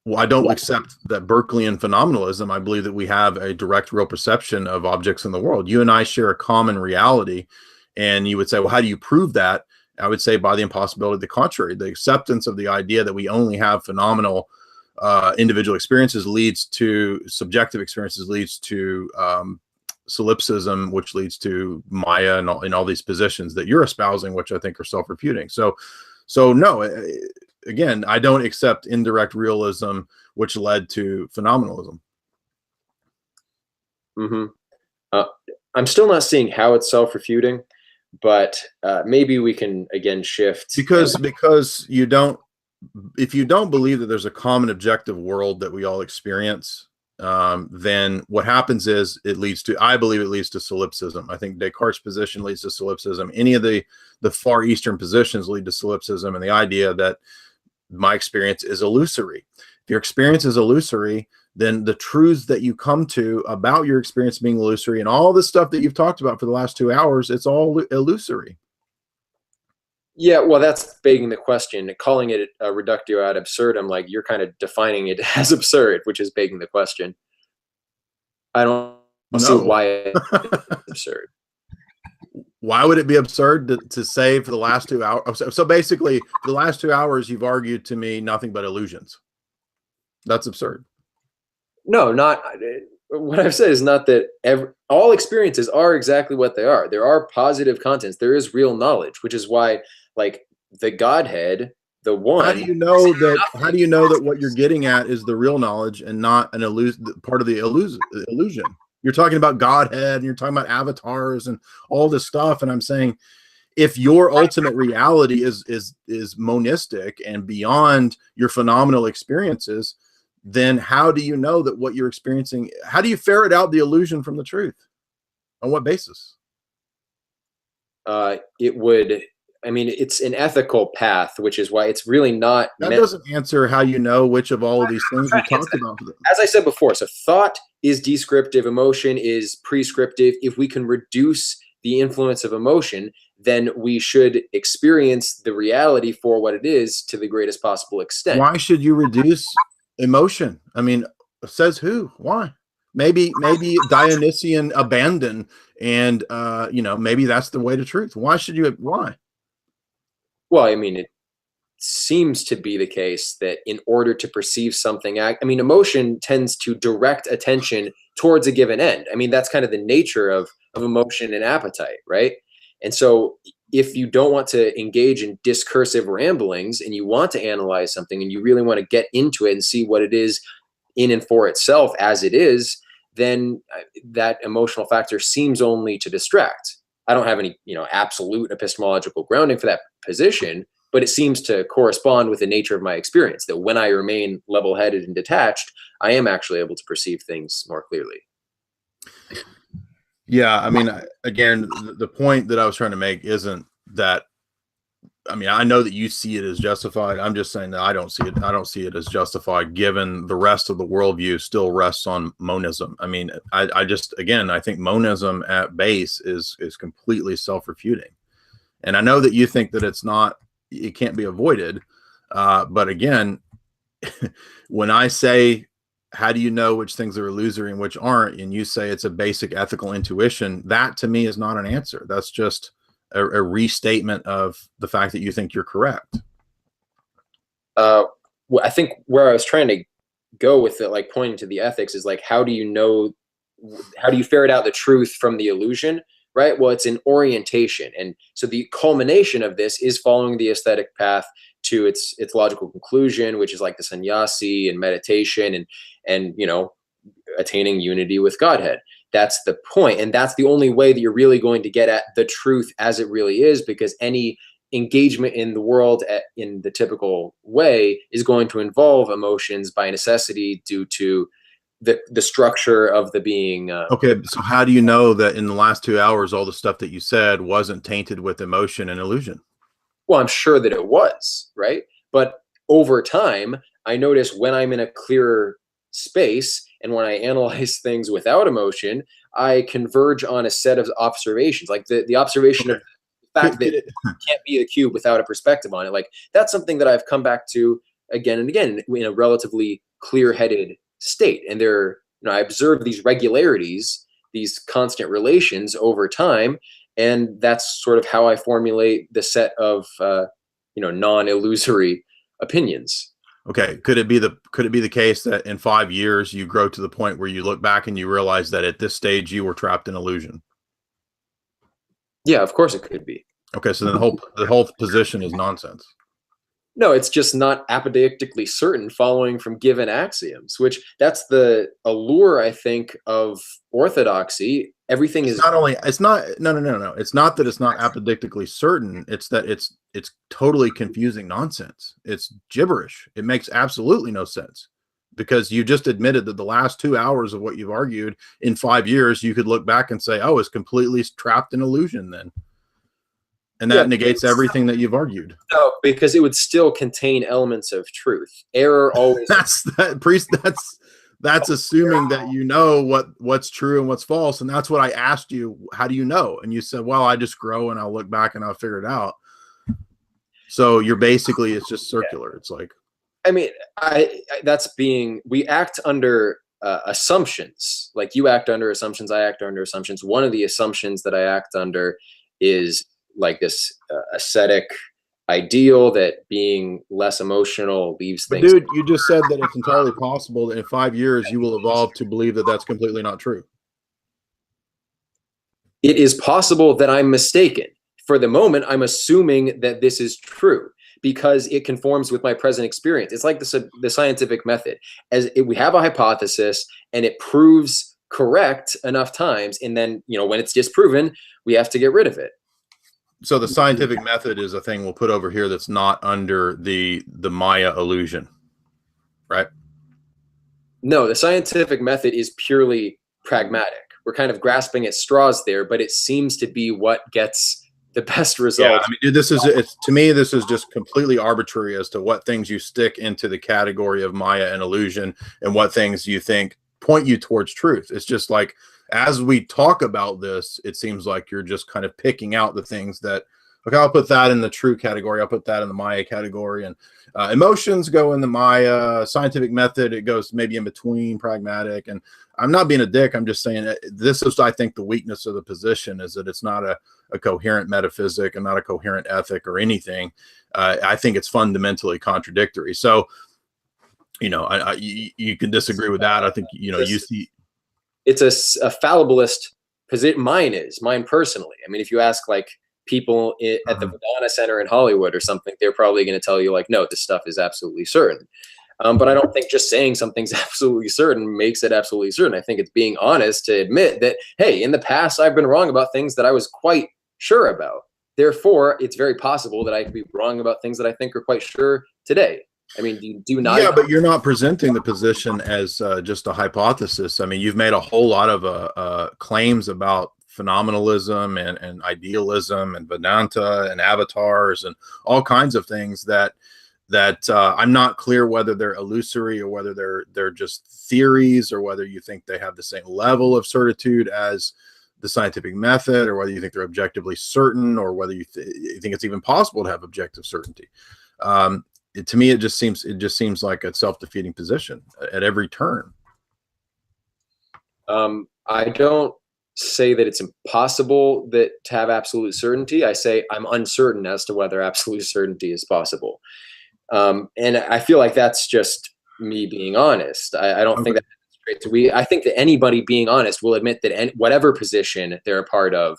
Well, I don't accept that Berkeleyan phenomenalism. I believe that we have a direct real perception of objects in the world. You and I share a common reality. And you would say, well, how do you prove that? I would say by the impossibility of the contrary. The acceptance of the idea that we only have phenomenal individual experiences leads to subjective experiences, leads to solipsism, which leads to Maya and all these positions that you're espousing, which I think are self-refuting. So no, again, I don't accept indirect realism, which led to phenomenalism. I'm still not seeing how it's self-refuting, but maybe we can again shift, because you don't, if you don't believe that there's a common objective world that we all experience, then what happens is I believe it leads to solipsism. I think Descartes' position leads to solipsism. Any of the far Eastern positions lead to solipsism, and the idea that my experience is illusory. If your experience is illusory, then the truths that you come to about your experience being illusory and all the stuff that you've talked about for the last 2 hours, it's all illusory. Yeah, well, that's begging the question. Calling it a reductio ad absurdum, like, you're kind of defining it as absurd, which is begging the question. I don't see why it's absurd. Why would it be absurd to say for the last 2 hours? So basically, for the last 2 hours, you've argued to me nothing but illusions. That's absurd. No, not what I've said is not that all experiences are exactly what they are. There are positive contents. There is real knowledge, which is why, like, the Godhead, the one. How do you know that what you're getting at is the real knowledge and not an part of the illusion? You're talking about Godhead, and you're talking about avatars and all this stuff. And I'm saying, if your ultimate reality is monistic and beyond your phenomenal experiences, then how do you know that what you're experiencing? How do you ferret out the illusion from the truth? On what basis? It would. I mean, it's an ethical path, which is why it's really not. That doesn't answer how you know which of all of these things we talked about. As I said before, so thought is descriptive, emotion is prescriptive. If we can reduce the influence of emotion, then we should experience the reality for what it is to the greatest possible extent. Why should you reduce emotion? I mean, says who? Why? Maybe Dionysian abandon, and maybe that's the way to truth. Why should you? Why? Well, I mean, it seems to be the case that in order to perceive something, emotion tends to direct attention towards a given end. I mean, that's kind of the nature of emotion and appetite, right? And so if you don't want to engage in discursive ramblings and you want to analyze something and you really want to get into it and see what it is in and for itself as it is, then that emotional factor seems only to distract. I don't have any, absolute epistemological grounding for that position, but it seems to correspond with the nature of my experience, that when I remain level-headed and detached, I am actually able to perceive things more clearly. Yeah, I mean, again, the point that I was trying to make isn't that, I mean, I know that you see it as justified. I'm just saying that I don't see it. I don't see it as justified, given the rest of the worldview still rests on monism. I mean, I think monism at base is completely self-refuting. And I know that you think that it can't be avoided. But again, when I say, how do you know which things are illusory and which aren't? And you say it's a basic ethical intuition, that to me is not an answer. That's just a restatement of the fact that you think you're correct. Well, I think where I was trying to go with it, like pointing to the ethics, is like, how do you ferret out the truth from the illusion, right? Well, it's an orientation. And so the culmination of this is following the aesthetic path to its logical conclusion, which is like the sannyasi and meditation and attaining unity with Godhead. That's the point. And that's the only way that you're really going to get at the truth as it really is, because any engagement in the world in the typical way is going to involve emotions by necessity due to the structure of the being. Okay, so how do you know that in the last 2 hours, all the stuff that you said wasn't tainted with emotion and illusion? Well, I'm sure that it was, right? But over time, I notice when I'm in a clearer space and when I analyze things without emotion, I converge on a set of observations, like the observation of the fact that it can't be a cube without a perspective on it. Like, that's something that I've come back to again and again in a relatively clear-headed state. And I observe these regularities, these constant relations over time, and that's sort of how I formulate the set of non-illusory opinions. Okay, could it be the case that in 5 years you grow to the point where you look back and you realize that at this stage you were trapped in illusion? Yeah, of course it could be. Okay, so then the whole position is nonsense. No, it's just not apodeictically certain following from given axioms, which that's the allure, I think, of orthodoxy. Everything is not only, it's not, no. It's not that it's not apodeictically certain. It's that it's totally confusing nonsense. It's gibberish. It makes absolutely no sense, because you just admitted that the last 2 hours of what you've argued in 5 years, you could look back and say, oh, it's completely trapped in illusion then. And that negates everything that you've argued. No, because it would still contain elements of truth. Error always. That's assuming that you know what's true and what's false. And that's what I asked you. How do you know? And you said, well, I just grow and I'll look back and I'll figure it out. So you're basically, it's just circular. Yeah. It's like, I mean, we act under assumptions. Like, you act under assumptions, I act under assumptions. One of the assumptions that I act under is like this ascetic ideal that being less emotional leaves things. Dude, you just said that it's entirely possible that in 5 years you will evolve to believe that that's completely not true. It is possible that I'm mistaken. For the moment, I'm assuming that this is true because it conforms with my present experience. It's like the scientific method. We have a hypothesis and it proves correct enough times, and then, you know, when it's disproven, we have to get rid of it. So the scientific method is a thing we'll put over here that's not under the Maya illusion, right? No, the scientific method is purely pragmatic. We're kind of grasping at straws there, but it seems to be what gets the best results. Yeah, I mean, this is, it's, to me, this is just completely arbitrary as to what things you stick into the category of Maya and illusion and what things you think point you towards truth. It's just like, as we talk about this, it seems like you're just kind of picking out the things that, okay, I'll put that in the true category. I'll put that in the Maya category. And emotions go in the Maya. Scientific method, it goes maybe in between pragmatic. And I'm not being a dick. I'm just saying this is, I think, the weakness of the position is that it's not a coherent metaphysic and not a coherent ethic or anything. I think it's fundamentally contradictory. So, you know, you can disagree with that. I think, you know, you see. It's a fallibilist position. Mine personally. I mean, if you ask like people at the Madonna Center in Hollywood or something, they're probably going to tell you like, no, this stuff is absolutely certain. But I don't think just saying something's absolutely certain makes it absolutely certain. I think it's being honest to admit that, hey, in the past, I've been wrong about things that I was quite sure about. Therefore, it's very possible that I could be wrong about things that I think are quite sure today. I mean, do you not? Yeah, but you're not presenting the position as just a hypothesis. I mean, you've made a whole lot of claims about phenomenalism and idealism and Vedanta and avatars and all kinds of things that I'm not clear whether they're illusory or whether they're just theories, or whether you think they have the same level of certitude as the scientific method, or whether you think they're objectively certain, or whether you think it's even possible to have objective certainty. To me, it just seems like a self-defeating position at every turn. I don't say that it's impossible to have absolute certainty. I say I'm uncertain as to whether absolute certainty is possible. And I feel like that's just me being honest. I don't think that's straight. I think that anybody being honest will admit that whatever position they're a part of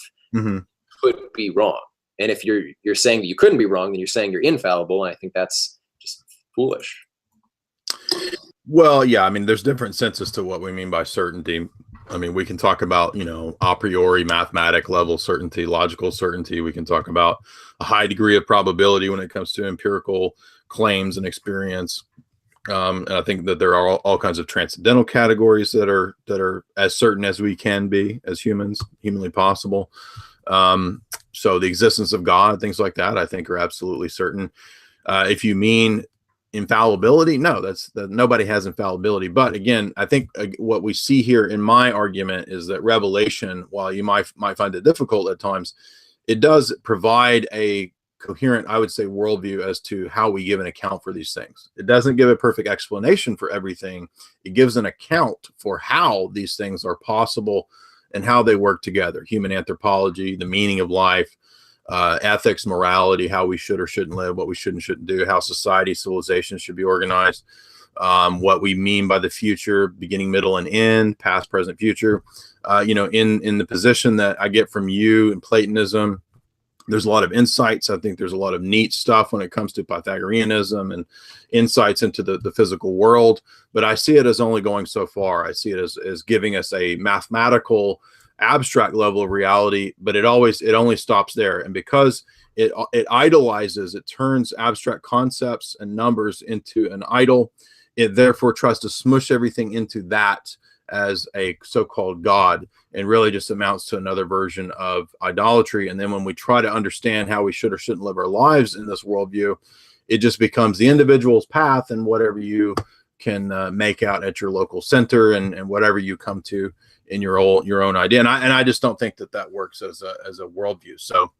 could be wrong. And if you're saying that you couldn't be wrong, then you're saying you're infallible. And I think that's just foolish. Well, yeah, I mean, there's different senses to what we mean by certainty. I mean, we can talk about, you know, a priori mathematic level certainty, logical certainty. We can talk about a high degree of probability when it comes to empirical claims and experience. And I think that there are all kinds of transcendental categories that are as certain as we can be as humans, humanly possible. So the existence of God, things like that, I think are absolutely certain. If you mean infallibility, no, that nobody has infallibility. But again, I think what we see here in my argument is that revelation, while you might find it difficult at times, it does provide a coherent, I would say, worldview as to how we give an account for these things. It doesn't give a perfect explanation for everything. It gives an account for how these things are possible and how they work together. Human anthropology, the meaning of life, ethics, morality, how we should or shouldn't live, what we should and shouldn't do, how society, civilization should be organized, what we mean by the future, beginning, middle, and end, past, present, future. You know, in the position that I get from you in Platonism, there's a lot of insights. I think there's a lot of neat stuff when it comes to Pythagoreanism and insights into the physical world. But I see it as only going so far. I see it as giving us a mathematical, abstract level of reality, but it only stops there. And because it idolizes, it turns abstract concepts and numbers into an idol. It therefore tries to smush everything into that as a so-called God, and really just amounts to another version of idolatry. And then when we try to understand how we should or shouldn't live our lives in this worldview, it just becomes the individual's path and whatever you can make out at your local center and whatever you come to in your own idea. And I just don't think that works as a worldview. So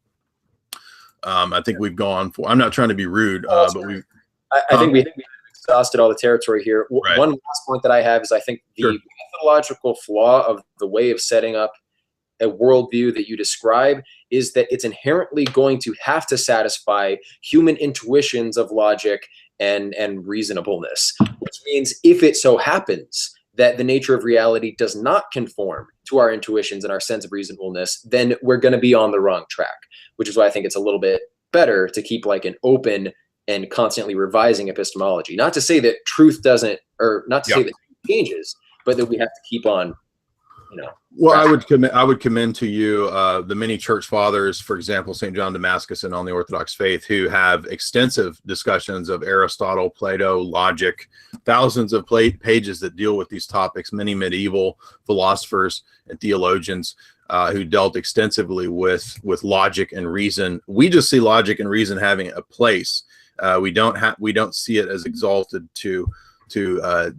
I think we've gone for, I'm not trying to be rude, but I think we exhausted all the territory here. Right. One last point that I have is I think the methodological flaw of the way of setting up a worldview that you describe is that it's inherently going to have to satisfy human intuitions of logic and reasonableness, which means if it so happens that the nature of reality does not conform to our intuitions and our sense of reasonableness, then we're going to be on the wrong track, which is why I think it's a little bit better to keep like an open and constantly revising epistemology. Not to say that truth doesn't, or not to say that truth changes, but that we have to keep on Well, I would commend to you the many church fathers, for example, St. John Damascus and on the Orthodox faith, who have extensive discussions of Aristotle, Plato, logic, thousands of pages that deal with these topics, many medieval philosophers and theologians who dealt extensively with logic and reason. We just see logic and reason having a place. We don't see it as exalted to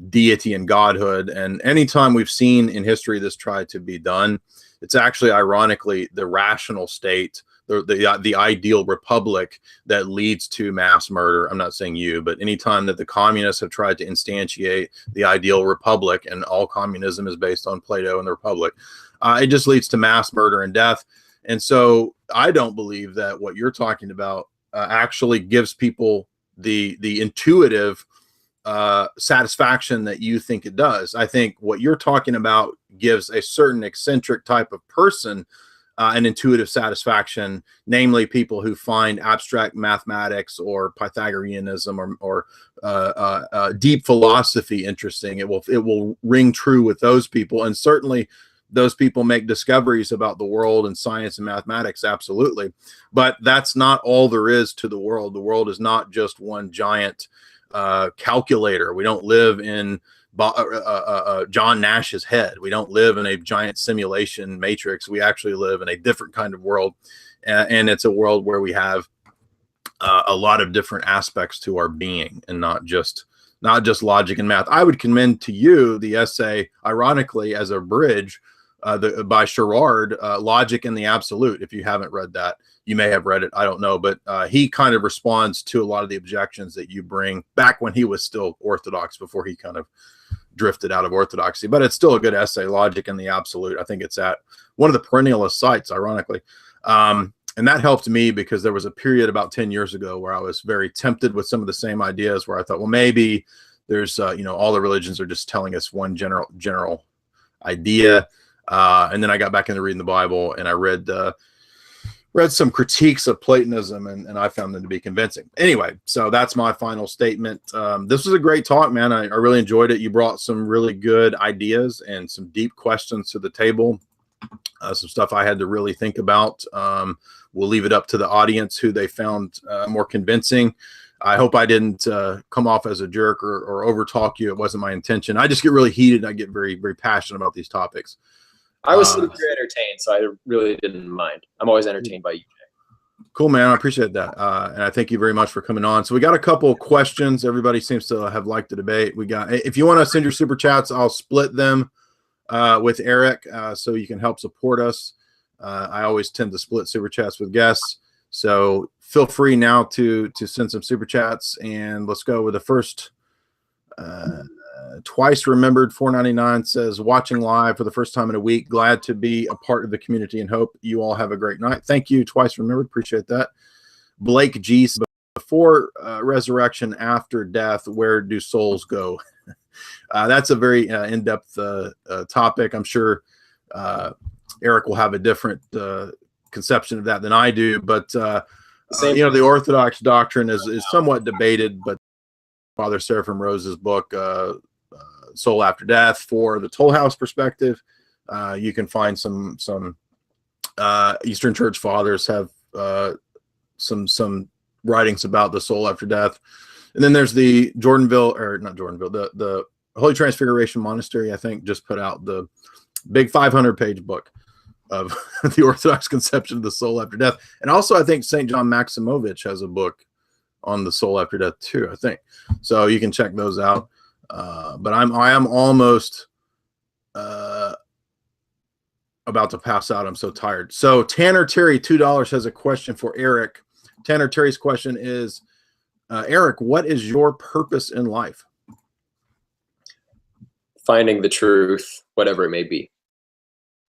deity and godhood. And anytime we've seen in history this try to be done, it's actually ironically the rational state, the ideal republic that leads to mass murder. I'm not saying you, but anytime that the communists have tried to instantiate the ideal republic, and all communism is based on Plato and the republic, it just leads to mass murder and death. And so I don't believe that what you're talking about actually gives people the intuitive satisfaction that you think it does. I think what you're talking about gives a certain eccentric type of person an intuitive satisfaction, namely people who find abstract mathematics or Pythagoreanism or deep philosophy interesting. It will ring true with those people, and certainly those people make discoveries about the world and science and mathematics, absolutely. But that's not all there is to the world. The world is not just one giant calculator. We don't live in John Nash's head. We don't live in a giant simulation matrix. We actually live in a different kind of world, and it's a world where we have a lot of different aspects to our being, and not just logic and math. I would commend to you the essay, ironically, as a bridge by Sherrard, Logic and the Absolute. If you haven't read that, you may have read it, I don't know, but he kind of responds to a lot of the objections that you bring back when he was still Orthodox, before he kind of drifted out of Orthodoxy. But it's still a good essay, Logic and the Absolute. I think it's at one of the perennialist sites, ironically. And that helped me, because there was a period about 10 years ago where I was very tempted with some of the same ideas, where I thought, well, maybe there's, all the religions are just telling us one general idea. And then I got back into reading the Bible, and I read some critiques of Platonism, and I found them to be convincing. Anyway, so that's my final statement. This was a great talk, man. I really enjoyed it. You brought some really good ideas and some deep questions to the table, some stuff I had to really think about. We'll leave it up to the audience who they found more convincing. I hope I didn't come off as a jerk or overtalk you. It wasn't my intention. I just get really heated. I get very, very passionate about these topics. I was super entertained, so I really didn't mind. I'm always entertained by you, Jay. Cool, man. I appreciate that. And I thank you very much for coming on. So we got a couple of questions. Everybody seems to have liked the debate. If you want to send your super chats, I'll split them with Eric, so you can help support us. I always tend to split super chats with guests. So feel free now to send some super chats, and let's go with the first. Twice Remembered 499 says, watching live for the first time in a week. Glad to be a part of the community and hope you all have a great night. Thank you, Twice Remembered. Appreciate that. Blake G, before resurrection, after death, where do souls go? That's a very in-depth topic. I'm sure Eric will have a different conception of that than I do, but the Orthodox doctrine is somewhat debated, but Father Seraphim Rose's book, Soul After Death, for the Toll House perspective, you can find some Eastern Church fathers have some writings about the soul after death. And then there's the the Holy Transfiguration Monastery, I think, just put out the big 500-page book of the Orthodox conception of the soul after death. And also, I think St. John Maximovich has a book on the soul after death too, I think. So you can check those out. But I am almost about to pass out. I'm so tired. So Tanner Terry, $2, has a question for Eric. Tanner Terry's question is, Eric, what is your purpose in life? Finding the truth, whatever it may be.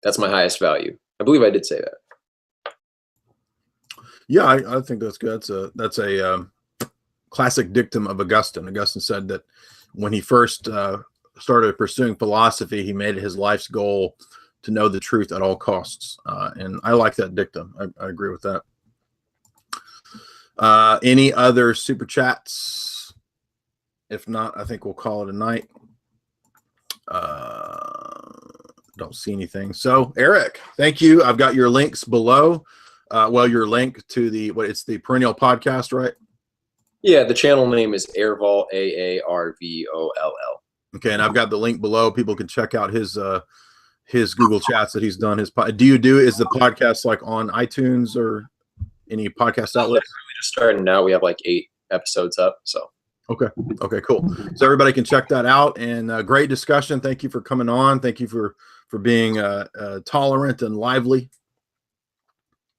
That's my highest value. I believe I did say that. Yeah, I think that's good. That's a classic dictum of Augustine. Augustine said that when he first started pursuing philosophy, he made it his life's goal to know the truth at all costs. And I like that dictum. I agree with that. Any other super chats? If not, I think we'll call it a night. don't see anything. So Eric, thank you. I've got your links below. Well, your link to it's the Perennial podcast, right? Yeah, the channel name is Aarvoll, Aarvoll. Okay, and I've got the link below. People can check out his Google chats that he's done. Is the podcast like on iTunes or any podcast outlets? We just started now. We have like 8 episodes up. So okay, cool. So everybody can check that out. And great discussion. Thank you for coming on. Thank you for being tolerant and lively.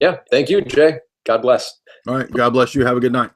Yeah, thank you, Jay. God bless. All right, God bless you. Have a good night.